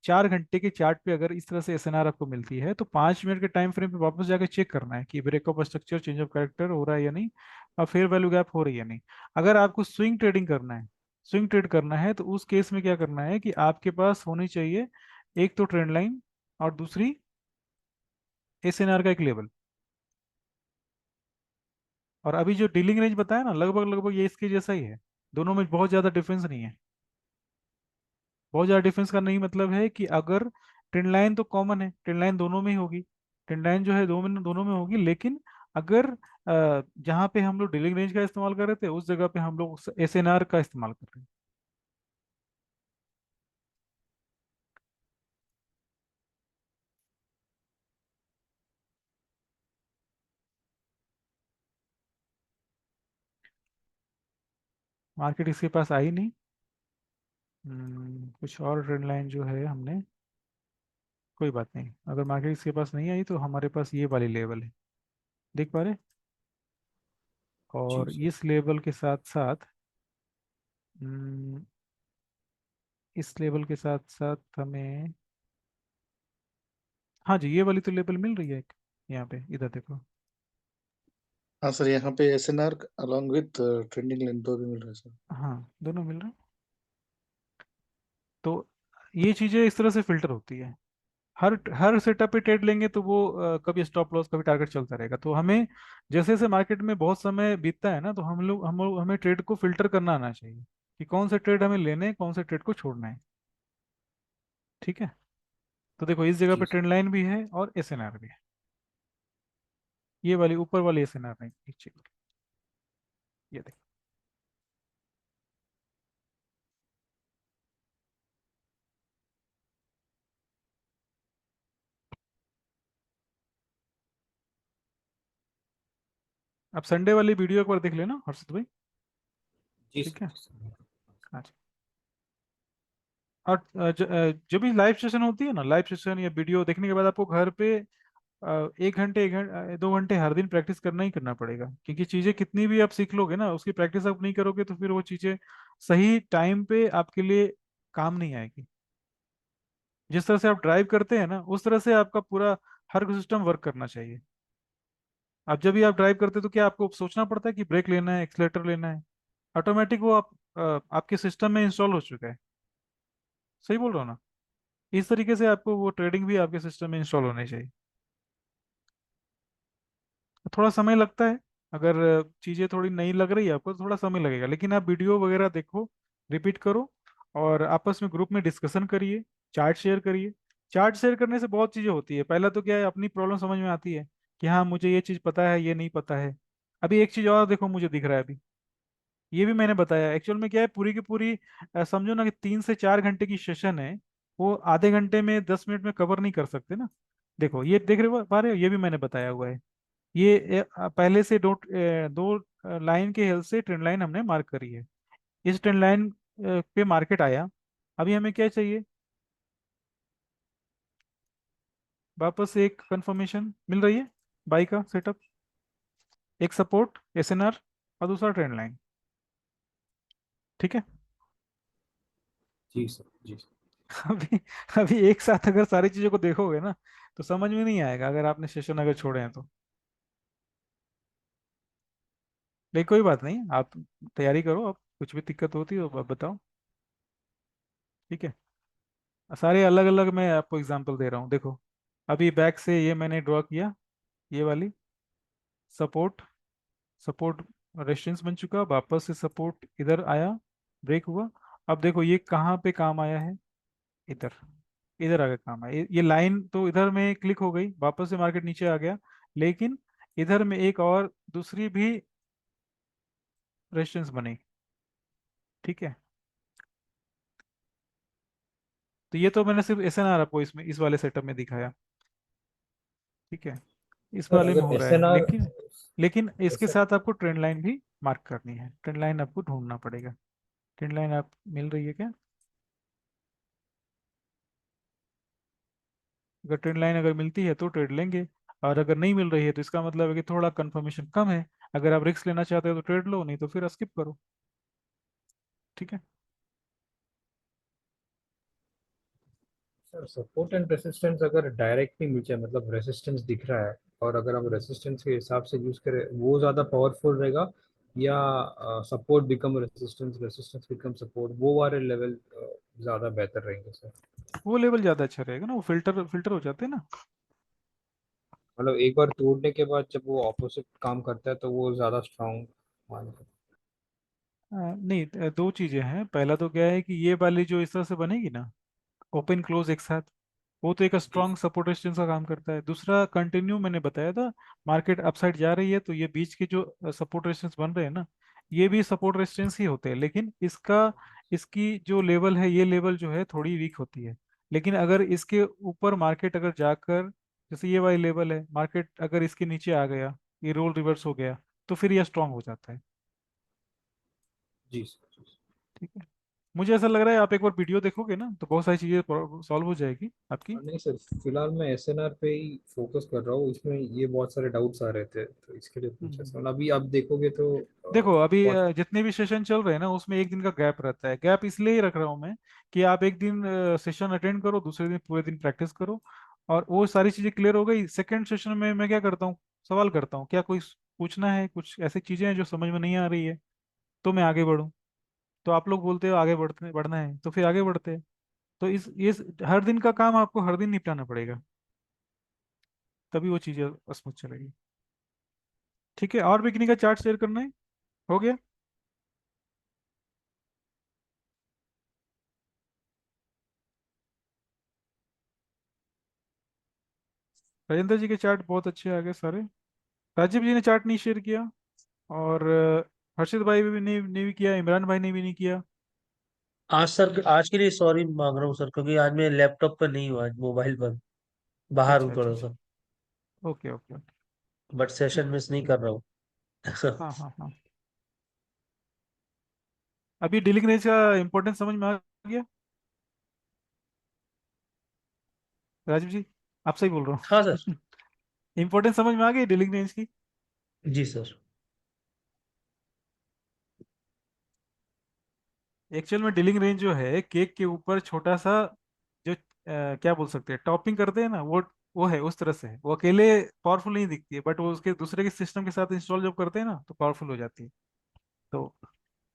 4 घंटे के चार्ट पे अगर इस तरह से एसएनआर आपको मिलती है तो 5 मिनट के टाइम फ्रेम पे वापस जाकर चेक करना है कि breakup structure, change of character हो रहा है या नहीं, और फेयर वैल्यू गैप हो रही है या नहीं। अगर आपको स्विंग ट्रेडिंग करना है, स्विंग ट्रेड करना है, तो उस केस में क्या करना है कि आपके पास होनी चाहिए एक तो ट्रेंड लाइन और दूसरी एसएनआर का एक लेवल। और अभी जो डीलिंग रेंज बताया ना, लगभग लगभग ये इसके जैसा ही है, दोनों में बहुत ज़्यादा डिफरेंस नहीं है। बहुत ज़्यादा डिफरेंस का नहीं मतलब है कि अगर ट्रेंड लाइन तो कॉमन है, ट्रेंड लाइन दोनों में ही होगी, ट्रेंड लाइन जो है दोनों में होगी, लेकिन अगर जहाँ पे हम लोग डीलिंग रेंज का इस्तेमाल कर रहे थे उस जगह पे हम लोग एसएनआर का इस्तेमाल कर रहे हैं। मार्केट इसके पास आई नहीं। कुछ और ट्रेंड लाइन जो है हमने, कोई बात नहीं, अगर मार्केट इसके पास नहीं आई तो हमारे पास ये वाली लेवल है, देख पा रहे? जी और सर। इस लेवल के साथ साथ हम्म, इस लेवल के साथ साथ हमें, हाँ जी, ये वाली तो लेवल मिल रही है एक, यहाँ पे इधर देखो। हाँ सर, यहाँ पे SNR along with trending line दो भी मिल रहा है सर। हाँ, दोनों मिल रहे हैं। तो ये चीज़ें इस तरह से फिल्टर होती है। हर हर सेटअप पे ट्रेड लेंगे तो वो कभी स्टॉप लॉस कभी टारगेट चलता रहेगा, तो हमें जैसे जैसे मार्केट में बहुत समय बीतता है ना, तो हमें ट्रेड को फिल्टर करना आना चाहिए कि कौन से ट्रेड हमें लेने हैं, कौन से ट्रेड को छोड़ना है। ठीक है। तो देखो इस जगह जी पे सर। ट्रेंड लाइन भी है और एसएनआर भी है, ये वाली ऊपर वाली एसएनआर नहीं, नीचे वाली। ये देखो। अब संडे वाली वीडियो एक बार देख लेना हर्षित भाई। जी ठीक है। सर। अच्छा। और जो भी लाइव सेशन होती है ना, लाइव सेशन या वीडियो देखने के बाद आपको घर पे 1 घंटे 2 घंटे हर दिन प्रैक्टिस करना ही करना पड़ेगा, क्योंकि चीज़ें कितनी भी आप सीख लोगे ना, उसकी प्रैक्टिस आप नहीं करोगे तो फिर वो चीज़ें सही टाइम पे आपके लिए काम नहीं आएगी। जिस तरह से आप ड्राइव करते हैं ना, उस तरह से आपका पूरा हर सिस्टम वर्क करना चाहिए। अब जब भी आप ड्राइव करते हैं तो क्या आपको सोचना पड़ता है कि ब्रेक लेना है, एक्सलेटर लेना है? ऑटोमेटिक वो आपके सिस्टम में इंस्टॉल हो चुका है। सही बोल रहा हूँ ना? इस तरीके से आपको वो ट्रेडिंग भी आपके सिस्टम में इंस्टॉल होनी चाहिए। थोड़ा समय लगता है, अगर चीज़ें थोड़ी नई लग रही है आपको तो थोड़ा समय लगेगा, लेकिन आप वीडियो वगैरह देखो, रिपीट करो, और आपस में ग्रुप में डिस्कशन करिए, चार्ट शेयर करिए। चार्ट शेयर करने से बहुत चीज़ें होती है। पहला तो क्या है, अपनी प्रॉब्लम समझ में आती है कि हाँ मुझे ये चीज़ पता है, ये नहीं पता है। अभी एक चीज़ और देखो मुझे दिख रहा है अभी, ये भी मैंने बताया। एक्चुअल में क्या है, पूरी की पूरी समझो ना कि 3 से 4 घंटे की सेशन है, वो आधे घंटे में 10 मिनट में कवर नहीं कर सकते ना। देखो ये देख रहे हो, पा रहे हो, ये भी मैंने बताया हुआ है। ये पहले से दो लाइन के हेल्प से ट्रेंड लाइन हमने मार्क करी है। इस ट्रेंड लाइन पे मार्केट आया, अभी हमें क्या चाहिए? वापस एक कंफर्मेशन मिल रही है, बाई का सेटअप, एक सपोर्ट एसएनआर और दूसरा ट्रेंड लाइन। ठीक है। जी सर। जी सर। अभी अभी एक साथ अगर सारी चीजों को देखोगे ना तो समझ में नहीं आएगा, अगर आपने सेशन अगर छोड़े हैं तो। लेकिन कोई बात नहीं, आप तैयारी करो, आप कुछ भी दिक्कत होती है तो आप बताओ। ठीक है। सारे अलग अलग मैं आपको एग्जांपल दे रहा हूँ, देखो। अभी बैक से ये मैंने ड्रॉ किया, ये वाली सपोर्ट, सपोर्ट रेजिस्टेंस बन चुका, वापस से सपोर्ट इधर आया, ब्रेक हुआ। अब देखो ये कहाँ पे काम आया है, इधर, इधर आगे काम आया। ये लाइन तो इधर में क्लिक हो गई, वापस से मार्केट नीचे आ गया, लेकिन इधर में एक और दूसरी भी रेजिस्टेंस बनी। ठीक है। तो ये तो मैंने सिर्फ एसएनआर आपको इसमें इस वाले सेटअप में दिखाया। ठीक है। इस सर वाले में अगर हो रहा है, एसएनआर लेकिन लेकिन इसके एस साथ आपको ट्रेंड लाइन भी मार्क करनी है। ट्रेंड लाइन आपको ढूंढना पड़ेगा। ट्रेंड लाइन आप मिल रही है क्या? अगर ट्रेंड लाइन अगर मिलती है तो ट्रेड लेंगे, और अगर नहीं मिल रही है तो इसका मतलब है कि थोड़ा कंफर्मेशन कम है। अगर आप रिस्क लेना चाहते हो तो ट्रेड लो, नहीं तो फिर स्किप करो। ठीक है। सर सपोर्ट एंड रेसिस्टेंस अगर डायरेक्टली नीचे मतलब रेसिस्टेंस दिख रहा है, और अगर हम रेसिस्टेंस के हिसाब से यूज करें, वो ज़्यादा पावरफुल रहेगा, या support become resistance, resistance become support, वो वाले लेवल ज़्यादा बेहतर रहेंगे सर? वो लेवल ज़्यादा अच्छा रहेगा ना, वो फिल्टर फिल्टर हो जाते हैं ना। मतलब एक बार तोड़ने के बाद जब वो ऑपोजिट काम करता है तो वो ज़्यादा स्ट्रांग मान। नहीं, दो चीज़ें हैं। पहला तो क्या है कि ये वाली जो इस तरह से बनेगी ना, ओपन क्लोज एक साथ, वो तो एक जी स्ट्रॉन्ग सपोर्ट रेजिस्टेंस का काम करता है। दूसरा कंटिन्यू मैंने बताया था, मार्केट अपसाइड जा रही है तो ये बीच के जो सपोर्ट रेजिस्टेंस बन रहे हैं ना, ये भी सपोर्ट रेजिस्टेंस ही होते हैं, लेकिन इसकी जो लेवल है, ये लेवल जो है थोड़ी वीक होती है। लेकिन अगर इसके ऊपर मार्केट अगर जाकर, जैसे ये वाली लेवल है, मार्केट अगर इसके नीचे आ गया, ये रोल रिवर्स हो गया, तो फिर ये स्ट्रांग हो जाता है। जी सर। ठीक है। मुझे ऐसा लग रहा है आप एक बार वीडियो देखोगे ना तो बहुत सारी चीज़ें सॉल्व हो जाएगी आपकी। नहीं सर, फिलहाल मैं एसएनआर पे ही फोकस कर रहा हूँ, इसमें ये बहुत सारे डाउट्स आ रहे थे तो इसके लिए पूछा हम्म। सर। अभी आप देखोगे तो देखो अभी बहुत। जितने भी सेशन चल रहे हैं ना, उसमें एक दिन का गैप रहता है। गैप इसलिए ही रख रहा हूँ मैं कि आप एक दिन सेशन अटेंड करो, दूसरे दिन पूरे दिन प्रैक्टिस करो, और वो सारी चीज़ें क्लियर हो गई। सेकंड सेशन में मैं क्या करता हूँ, सवाल करता हूँ, क्या कोई पूछना है, कुछ ऐसी चीज़ें हैं जो समझ में नहीं आ रही है, तो मैं आगे बढ़ूँ। तो आप लोग बोलते हो आगे बढ़ना है, तो फिर आगे बढ़ते हैं। तो हर दिन का काम आपको हर दिन निपटाना पड़ेगा, तभी वो चीज़ें स्मूथ चलेगी। ठीक है, और बिकनी का चार्ट शेयर करना है? हो गया? राजेंद्र जी के चार्ट बहुत अच्छे आ गए सारे। राजीव जी ने चार्ट नहीं शेयर किया, और हर्षित भाई भी नहीं भी किया, इमरान भाई ने भी नहीं किया। आज सर, आज के लिए सॉरी मांग रहा हूँ सर, क्योंकि आज मैं लैपटॉप पर नहीं हूँ, आज मोबाइल पर बाहर अच्छा हूँ अच्छा थोड़ा अच्छा। सा। Okay okay okay. But session miss नहीं कर रहा हूँ। हाँ हाँ हाँ। अभी डीलिंग रेंज का इंपॉर्टेंस समझ में आ गया राजीव जी? आपसे ही बोल रहा हाँ सर। हूँ। इंपॉर्टेंस समझ में आ गई डीलिंग रेंज की? जी सर। एक्चुअल में डीलिंग रेंज जो है, केक के ऊपर छोटा सा जो क्या बोल सकते हैं, टॉपिंग करते हैं ना, वो है, उस तरह से है। वो अकेले पावरफुल नहीं दिखती है, बट वो उसके दूसरे के सिस्टम के साथ इंस्टॉल जब करते हैं ना तो पावरफुल हो जाती है। तो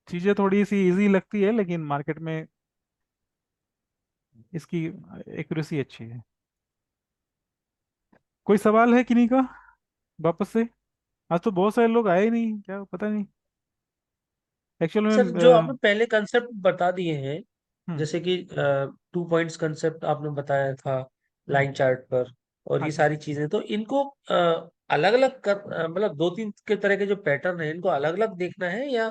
चीज़ें थोड़ी सी इजी लगती है, लेकिन मार्केट में इसकी एक्यूरेसी अच्छी है। कोई सवाल है कि नहीं का, वापस से? आज तो बहुत सारे लोग आए ही नहीं, क्या पता नहीं एक्चुअल सर में। जो आपने पहले कंसेप्ट बता दिए हैं, हम्म जैसे कि 2 पॉइंट्स कंसेप्ट आपने बताया था हम्म। लाइन चार्ट पर, और हाँ ये जी। सारी चीजें, तो इनको अलग अलग कर मतलब दो तीन के तरह के जो पैटर्न है, इनको अलग अलग देखना है या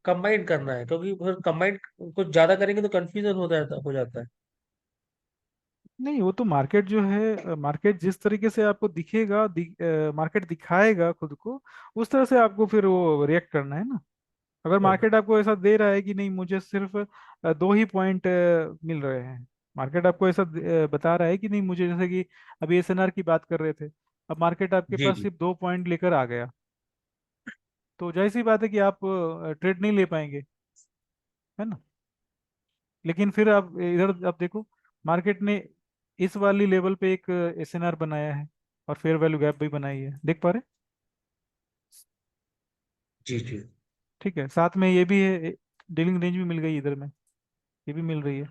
कंबाइन करना है? क्योंकि फिर कंबाइन कुछ ज्यादा करेंगे तो कंफ्यूजन हो जाता है। नहीं, वो तो मार्केट जो है, मार्केट जिस तरीके से आपको दिखेगा, मार्केट दिखाएगा खुद को, उस तरह से आपको फिर वो रिएक्ट करना है ना। अगर ओके। मार्केट आपको ऐसा दे रहा है कि नहीं, मुझे सिर्फ दो ही पॉइंट मिल रहे हैं, मार्केट आपको ऐसा बता रहा है कि नहीं मुझे, जैसे कि अभी एसएनआर की बात कर रहे थे, अब मार्केट आपके जी पास जी। सिर्फ दो पॉइंट लेकर आ गया, तो जाहिर सी बात है कि आप ट्रेड नहीं ले पाएंगे, है ना। लेकिन फिर आप इधर आप देखो, मार्केट ने इस वाली लेवल पे एक एसएनआर बनाया है, और फेयर वैल्यू गैप भी बनाई है, देख पा रहे? जी जी। ठीक है, साथ में ये भी है, डीलिंग रेंज भी मिल गई इधर में, ये भी मिल रही है।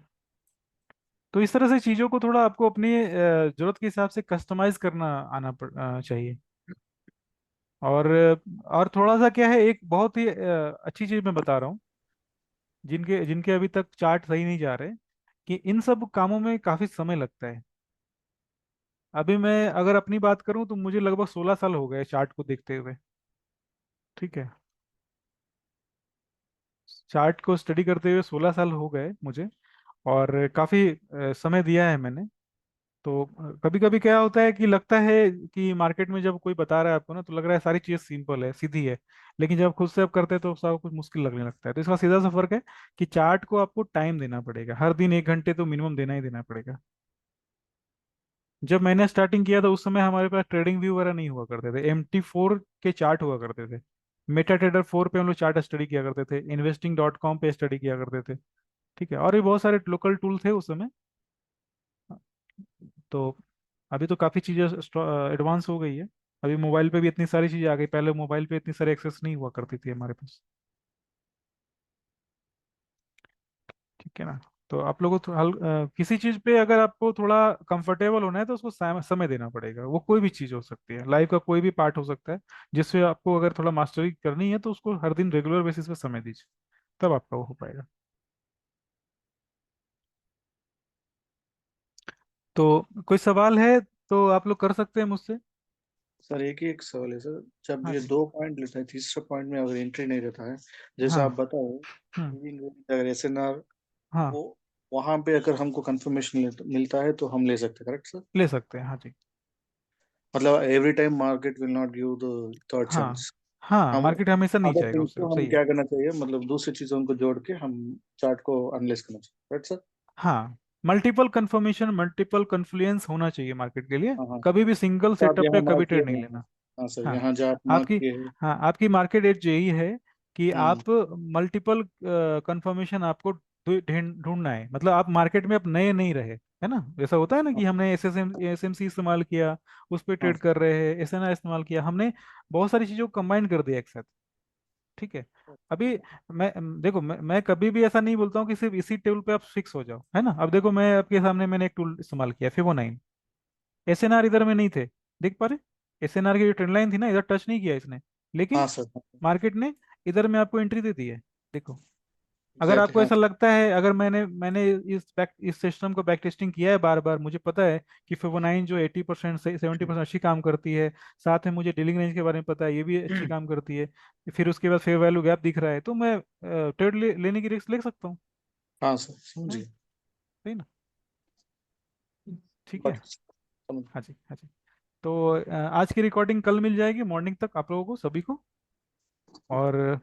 तो इस तरह से चीज़ों को थोड़ा आपको अपनी जरूरत के हिसाब से कस्टमाइज करना चाहिए। और थोड़ा सा क्या है, एक बहुत ही अच्छी चीज़ मैं बता रहा हूँ, जिनके जिनके अभी तक चार्ट सही नहीं जा रहे, कि इन सब कामों में काफ़ी समय लगता है। अभी मैं अगर अपनी बात करूं तो मुझे लगभग 16 साल हो गए चार्ट को देखते हुए। ठीक है, चार्ट को स्टडी करते हुए 16 साल हो गए मुझे, और काफ़ी समय दिया है मैंने। तो कभी कभी क्या होता है कि लगता है कि मार्केट में जब कोई बता रहा है आपको ना, तो लग रहा है सारी चीज़ सिंपल है, सीधी है। लेकिन जब खुद से आप करते हैं तो सब कुछ मुश्किल लगने लगता है। तो इसका सीधा सा फर्क है कि चार्ट को आपको टाइम देना पड़ेगा, हर दिन 1 घंटे तो मिनिमम देना ही देना पड़ेगा। जब मैंने स्टार्टिंग किया था उस समय हमारे पास ट्रेडिंग व्यू वगैरह नहीं हुआ करते थे, MT4 के चार्ट हुआ करते थे। मेटा ट्रेडर 4 पे हम लोग चार्ट स्टडी किया करते थे, investing.com पे स्टडी किया करते थे। ठीक है, और भी बहुत सारे लोकल टूल थे उस समय। तो अभी तो काफ़ी चीज़ें एडवांस हो गई है। अभी मोबाइल पे भी इतनी सारी चीज़ें आ गई, पहले मोबाइल पे इतनी सारी एक्सेस नहीं हुआ करती थी हमारे पास। ठीक है ना। तो आप लोगों को किसी चीज़ पे अगर आपको थोड़ा कंफर्टेबल होना है तो उसको समय देना पड़ेगा। वो कोई भी चीज़ हो सकती है, लाइफ का कोई भी पार्ट हो सकता है, जिससे आपको अगर थोड़ा मास्टरी करनी है तो उसको हर दिन रेगुलर बेसिस पे समय दीजिए, तब आपका वो हो पाएगा। तो कोई सवाल है तो आप लोग कर सकते हैं मुझसे। सर एक सवाल है सर, जब हाँ ये जी। 2 पॉइंट लेता है, तीसरा पॉइंट में अगर एंट्री नहीं रहता है, जैसे हाँ। आप बताओ, हम्म। अगर SNR, हाँ, वो वहां पे अगर हमको कंफर्मेशन मिलता है तो हम ले सकते हैं, करेक्ट सर? ले सकते हैं, हाँ जी। मतलब every time market will not give the third हाँ। चांस। हाँ, हम मार्केट हमेशा नहीं अदर जाएगा थिंग्स उससे, को हम सही है। क्या करना चाहिए, मतलब दूसरी चीजों को जोड़ के हम चार्ट को एनालाइज करना चाहिए, करेक्ट सर? हाँ, मल्टीपल कंफर्मेशन, मल्टीपल कन्फ्लुएंस होना चाहिए मार्केट के लिए। हाँ हाँ। कभी भी सिंगल तो आप सेटअप पे यहाँ कभी मार्क किए ट्रेड नहीं हैं। लेना। हाँ सर, हाँ। यहाँ जहाँ आप मार्क आपकी किए हैं। हाँ, आपकी मार्केट एज यही है कि हम्म। आप मल्टीपल कंफर्मेशन आपको ढूंढना है। मतलब आप मार्केट में अब नए नहीं रहे, है ना। जैसा होता है ना कि हमने SMC इस्तेमाल किया, उस पर हाँ ट्रेड कर रहे हैं, SNR इस्तेमाल किया, हमने बहुत सारी चीज़ों को कंबाइन कर दिया एक साथ। ठीक है। अभी देखो, मैं कभी भी ऐसा नहीं बोलता हूँ कि सिर्फ इसी टेबल पे आप फिक्स हो जाओ, है ना। अब देखो, मैं आपके सामने मैंने एक टूल इस्तेमाल किया, Fibonacci। SNR इधर में नहीं थे, देख पा रहे। SNR की जो ट्रेंड लाइन थी ना, इधर टच नहीं किया इसने, लेकिन हाँ सर। मार्केट ने इधर में आपको एंट्री दे दी है। देखो, अगर एग्जैक्टली, आपको हाँ। ऐसा लगता है, अगर मैंने इस सिस्टम को बैक टेस्टिंग किया है बार बार, मुझे पता है कि Fibonacci जो 80% से 70% अच्छी काम करती है, साथ में मुझे डीलिंग रेंज के बारे में पता है, ये भी अच्छी काम करती है, फिर उसके बाद फेयर वैल्यू गैप दिख रहा है, तो मैं ट्रेड लेने की रिस्क ले सकता हूँ। हाँ सर, है, समझिए। सही ना। ठीक है। बाकी समझ। हाँ जी, हाँ जी। तो आज की रिकॉर्डिंग कल मिल जाएगी मॉर्निंग तक आप लोगों को सभी को। और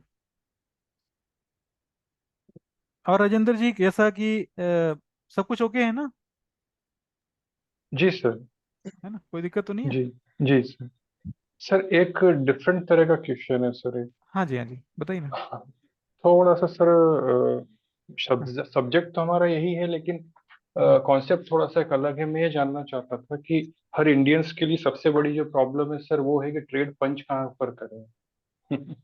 राजेंद्र जी, कैसा कि सब कुछ ओके है ना, जी सर। है ना, कोई दिक्कत तो नहीं है। जी जी सर। सर एक डिफरेंट तरह का क्वेश्चन है सर, एक। हाँ जी, हाँ जी, बताइए ना। हाँ, थोड़ा सा सर, हाँ। शब्द सब्जेक्ट तो हमारा यही है, लेकिन कॉन्सेप्ट थोड़ा सा एक अलग है। मैं ये जानना चाहता था कि हर इंडियंस के लिए सबसे बड़ी जो प्रॉब्लम है सर, वो है कि ट्रेड पंच कहाँ पर करें।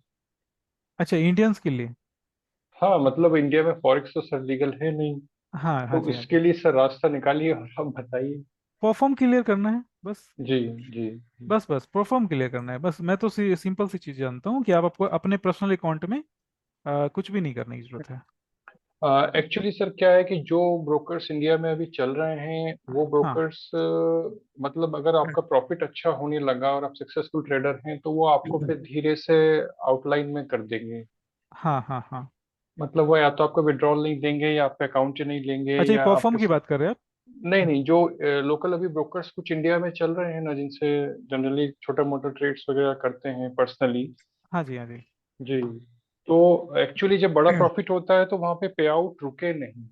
अच्छा, इंडियंस के लिए। हाँ, मतलब इंडिया में फॉरेक्स तो सर लीगल है नहीं। हाँ, हाँ तो जी, हाँ जी। इसके लिए सर रास्ता निकालिए और आप बताइए। परफॉर्म क्लियर करना है बस। जी जी। बस परफॉर्म क्लियर करना है बस। मैं तो सिंपल सी चीज़ जानता हूँ कि आप आपको अपने पर्सनल अकाउंट में कुछ भी नहीं करने की जरूरत है। एक्चुअली सर क्या है कि जो ब्रोकर्स इंडिया में अभी चल रहे हैं, वो हाँ, ब्रोकर्स, मतलब अगर आपका प्रॉफिट अच्छा होने लगा और आप सक्सेसफुल ट्रेडर हैं, तो वो आपको फिर धीरे से आउटलाइन में कर देंगे। हाँ, हाँ, हाँ। मतलब वो या तो आपको विड्रॉल नहीं देंगे, या आपका अकाउंट ही नहीं लेंगे, अच्छा, ये या परफॉर्म आपके की बात कर रहे हैं आप। नहीं नहीं, जो लोकल अभी ब्रोकर्स कुछ इंडिया में चल रहे हैं ना, जिनसे जनरली छोटा मोटा ट्रेड्स वगैरह करते हैं पर्सनली। हाँ जी, हाँ जी। जी। तो एक्चुअली जब बड़ा प्रॉफिट होता है तो वहां पे पे आउट रुके नहीं।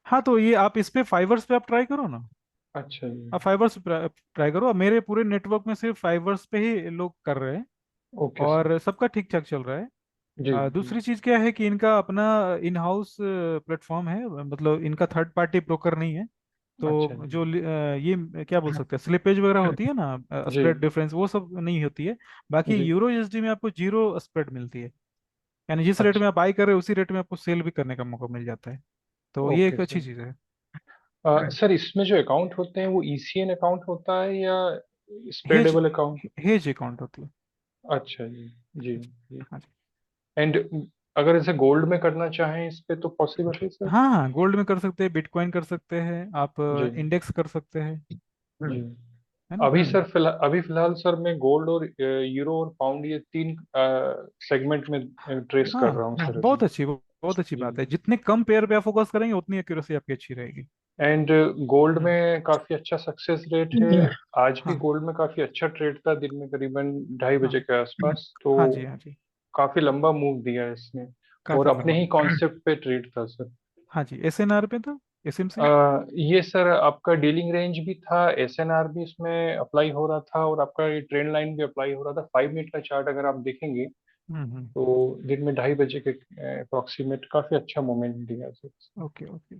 हाँ, तो ये आप इस पे फाइवर्स पे आप ट्राई करो ना। अच्छा जी। आप फाइवर्स पे ट्राई करो। अब मेरे पूरे नेटवर्क में सिर्फ फाइवर्स पे ही लोग कर रहे हैं, ओके सर। और सबका ठीक ठाक चल रहा है। जी जी। दूसरी चीज़ क्या है कि इनका अपना इन हाउस प्लेटफॉर्म है, मतलब इनका थर्ड पार्टी ब्रोकर नहीं है। अच्छा तो जी। जो ये क्या बोल सकते हैं, स्लिपेज वगैरह होती है ना, जी। स्प्रेड डिफरेंस, वो सब नहीं होती है। बाकी जी। यूरो USD में आपको जीरो स्प्रेड मिलती है। यानी जिस रेट अच्छा। में आप बाई कर रहे हो उसी रेट में आपको सेल भी करने का मौका मिल जाता है। तो ये ओके एक अच्छी सर। चीज़ है। सर इसमें जो अकाउंट होते हैं वो ECN अकाउंट होता है या हेज स्प्रेडेबल अकाउंट? हेज अकाउंट होती है। अच्छा जी। जी जी। हाँ जी। एंड अगर इसे गोल्ड में करना चाहें इस पे, तो पॉसिबल है सर? हाँ, हाँ, गोल्ड में कर सकते हैं, बिटकॉइन कर सकते हैं आप, जी इंडेक्स कर सकते हैं, जी। है ना। अभी फिलहाल सर मैं गोल्ड और यूरो और पाउंड, ये तीन सेगमेंट में ट्रेस कर हाँ, रहा हूँ सर अभी। बहुत अच्छी, बहुत अच्छी जी बात है। जितने कम पेयर पे आप फोकस करेंगे उतनी एक्यूरेसी आपकी अच्छी रहेगी। एंड गोल्ड में काफी अच्छा सक्सेस रेट है। आज भी हाँ गोल्ड में काफी अच्छा ट्रेड था, दिन में करीबन 2:30 बजे हाँ के आसपास। तो हाँ जी, हाँ जी, काफी लंबा मूव दिया है इसने, और काफी अपने लंबा। ही कॉन्सेप्ट पे ट्रेड था सर। हाँ जी, एसएनआर पे था, एसएमसी। ये सर आपका डीलिंग रेंज भी था, एसएनआर भी इसमें अप्लाई हो रहा था, और आपका ये ट्रेंड लाइन भी अप्लाई हो रहा था। 5 मिनट का चार्ट अगर आप देखेंगे हम्म। तो दिन में 2:30 बजे के अप्रोक्सीमेट काफी अच्छा मोमेंट दिया सर। Okay okay.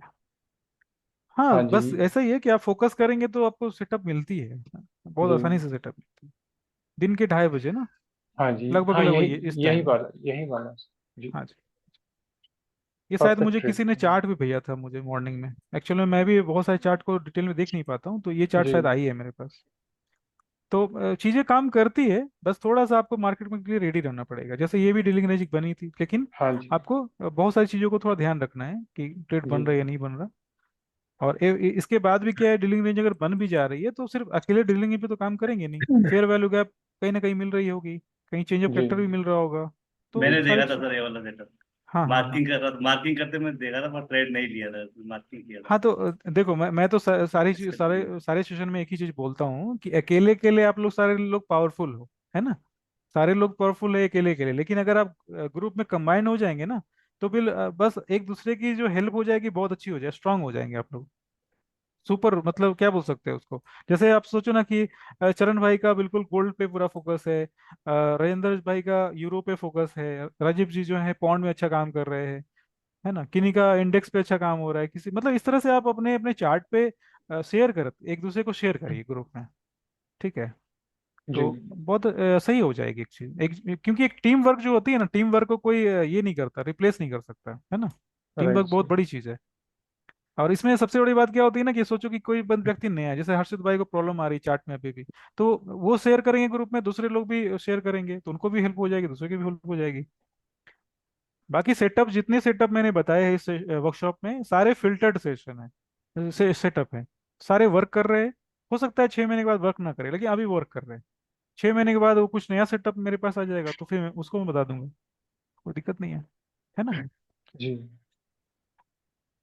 हाँ, हाँ जी। बस ऐसा ही है कि आप फोकस करेंगे तो आपको सेटअप मिलती है, बहुत जी। आसानी से सेटअप मिलती है। दिन के 2:30 बजे ना, हाँ जी। लगभग हाँ, लगभग यही ये इस यही टाइम में। वाला, यही वाला जी। हाँ जी। ये शायद परफेक्ट मुझे ट्रेड किसी ने था। चार्ट भी भेजा था मुझे मॉर्निंग में। एक्चुअली मैं भी बहुत सारे चार्ट को डिटेल में देख नहीं पाता हूँ, तो ये चार्ट जी। शायद आई है मेरे पास। तो चीजें काम करती है, बस थोड़ा सा आपको मार्केट में के लिए रेडी रहना पड़ेगा। जैसे ये भी डीलिंग रेंज बनी थी, लेकिन हाँ जी। आपको बहुत सारी चीजों को थोड़ा ध्यान रखना है कि ट्रेड जी। बन रहा है या नहीं बन रहा। और इसके बाद भी क्या है, डीलिंग रेंज अगर बन भी जा रही है तो सिर्फ अकेले डीलिंग पे तो काम करेंगे नहीं, फेयर वैल्यू गैप कहीं ना कहीं मिल रही होगी, कहीं चेंज ऑफ जी। फैक्टर भी मिल रहा होगा। तो मैंने सारी देखा था सर ये वाला सेटअप, हाँ हाँ हाँ। मार्किंग कर रहा था, मार्किंग करते मैं देखा था पर ट्रेड नहीं लिया था, मार्किंग किया था। हाँ तो देखो, मैं तो एक्सेप्ट सारे सेशन में एक ही चीज बोलता हूँ कि अकेले अकेले आप लोग सारे लोग पावरफुल हो, है ना। सारे लोग पावरफुल है अकेले अकेले, लेकिन अगर आप ग्रुप में कंबाइन हो जाएंगे ना, तो फिर बस एक दूसरे की जो हेल्प हो जाएगी बहुत अच्छी हो जाए, स्ट्रांग हो जाएंगे आप लोग। सुपर, मतलब क्या बोल सकते हैं उसको। जैसे आप सोचो ना कि चरण भाई का बिल्कुल गोल्ड पे पूरा फोकस है, राजेंद्र भाई का यूरो पे फोकस है, राजीव जी जो है पौंड में अच्छा काम कर रहे हैं, है ना, किन्हीं का इंडेक्स पे अच्छा काम हो रहा है, किसी मतलब इस तरह से आप अपने अपने चार्ट पे शेयर कर, एक दूसरे को शेयर करिए ग्रुप में। ठीक है। जी। तो बहुत सही हो जाएगी एक चीज, क्योंकि एक टीम वर्क जो होती है ना, टीम वर्क को कोई ये नहीं करता, रिप्लेस नहीं कर सकता, है ना। टीम वर्क राइट बहुत सर। बड़ी चीज है। और इसमें सबसे बड़ी बात क्या होती है ना, कि सोचो कि कोई बंद व्यक्ति नया है, जैसे हर्षित भाई को प्रॉब्लम आ रही चार्ट में अभी भी, तो वो शेयर करेंगे ग्रुप में, दूसरे लोग भी शेयर करेंगे, तो उनको भी हेल्प हो जाएगी, दूसरे की भी हेल्प हो जाएगी। बाकी सेटअप, जितने सेटअप मैंने बताए हैं इस वर्कशॉप में, सारे फिल्टर्ड सेशन है, सेटअप है, सारे वर्क कर रहे हैं। हो सकता है 6 महीने के बाद वर्क ना करे, लेकिन अभी वर्क कर रहे हैं। 6 महीने के बाद वो कुछ नया सेटअप मेरे पास आ जाएगा, तो फिर उसको मैं बता दूंगा, कोई दिक्कत नहीं है ना। जी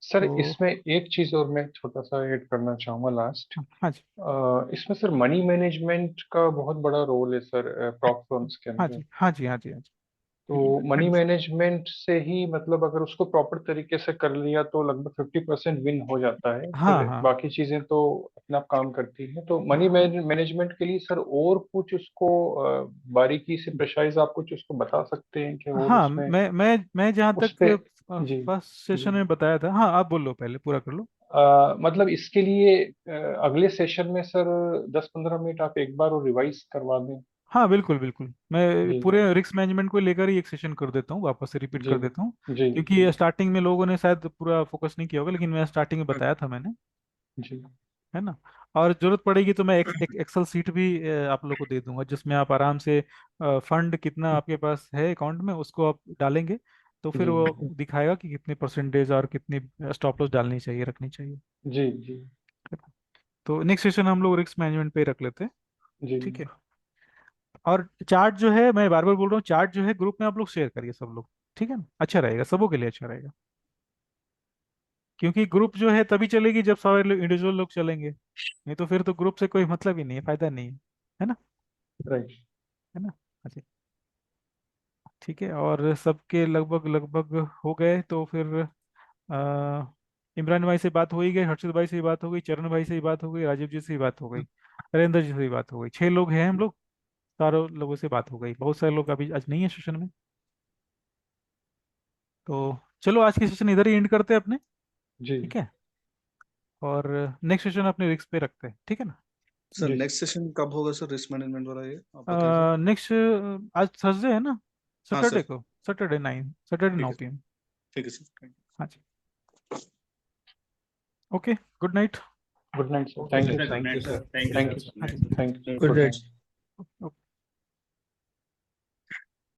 सर, तो इसमें एक चीज और मैं छोटा सा ऐड करना चाहूंगा लास्ट। हाँ जी, इसमें सर मनी मैनेजमेंट का बहुत बड़ा रोल है सर, प्रॉप फर्म्स के हाँ अंदर। जी, हाँ जी, हाँ जी, हाँ जी। तो मनी मैनेजमेंट से ही मतलब अगर उसको प्रॉपर तरीके से कर लिया तो लगभग 50% विन हो जाता है, हाँ फिर हाँ बाकी चीजें तो अपना आप काम करती हैं। तो मनी मैनेजमेंट के लिए सर और कुछ उसको बारीकी से प्रेसाइज आप कुछ उसको बता सकते हैं कि और हाँ। उसमें मैं जहाँ उस तक पे। जी। फर्स्ट जी। सेशन में बताया था, हाँ आप बोल लो, पहले पूरा कर लो। मतलब इसके लिए अगले सेशन में सर 10-15 मिनट आप एक बार और रिवाइज करवा दें। हाँ बिल्कुल बिल्कुल, मैं जी। पूरे रिस्क मैनेजमेंट को लेकर ही एक सेशन कर देता हूँ, वापस से रिपीट जी। कर देता हूँ। जी। क्योंकि स्टार्टिंग में लोगों ने शायद पूरा फोकस नहीं किया होगा, लेकिन मैं स्टार्टिंग में बताया था मैंने, जी। है ना। और जरूरत पड़ेगी तो मैं एक एक्सेल सीट भी आप लोग को दे दूंगा, जिसमें आप आराम से फंड कितना आपके पास है अकाउंट में उसको आप डालेंगे, तो फिर जी। वो दिखाएगा कि कितने परसेंटेज और कितनी स्टॉप लॉस डालनी चाहिए, रखनी चाहिए। जी। जी। तो नेक्स्ट सेशन हम लोग रिस्क मैनेजमेंट पे ही रख लेते हैं। जी। ठीक है। और चार्ट जो है, मैं बार बार बोल रहा हूँ, चार्ट जो है ग्रुप में आप लोग शेयर करिए सब लोग, ठीक है ना, अच्छा रहेगा, सबों के लिए अच्छा रहेगा। क्योंकि ग्रुप जो है तभी चलेगी जब सारे लोग इंडिविजुअल लोग चलेंगे, नहीं तो फिर तो ग्रुप से कोई मतलब ही नहीं है, फायदा नहीं है ना। राइट। है ना। अच्छा, ठीक है। और सबके लगभग लगभग हो गए, तो फिर आ, इमरान भाई से बात हो ही गई, हर्षित भाई से भी बात हो गई, चरण भाई से भी बात हो गई, राजीव जी से भी बात हो गई, नरेंद्र जी से भी बात हो गई, 6 लोग हैं हम लोग। सारों लोगों से बात हो गई, बहुत सारे लोग अभी आज नहीं है सेशन में। तो चलो आज की सेशन इधर ही एंड करते हैं अपने। जी। ठीक है। और नेक्स्ट सेशन अपने रिस्क पे रखते हैं, ठीक है ना। सर जी सर। नेक्स्ट सेशन कब होगा सर, रिस्क मैनेजमेंट वाला, ये आप बताइए सर। नेक्स्ट आज थर्सडे है ना, हाँ सैटरडे सर। को, सैटरडे 9, सैटरडे ठीक 9 है। PM। ठीक है सर। हाँ जी। Okay, good night. Good night sir, okay thank you sir, sir. Good thank you night sir, sir. Thank you thank sir, you. Good हाँ नाइट। जी। Thank you, good good night. Night.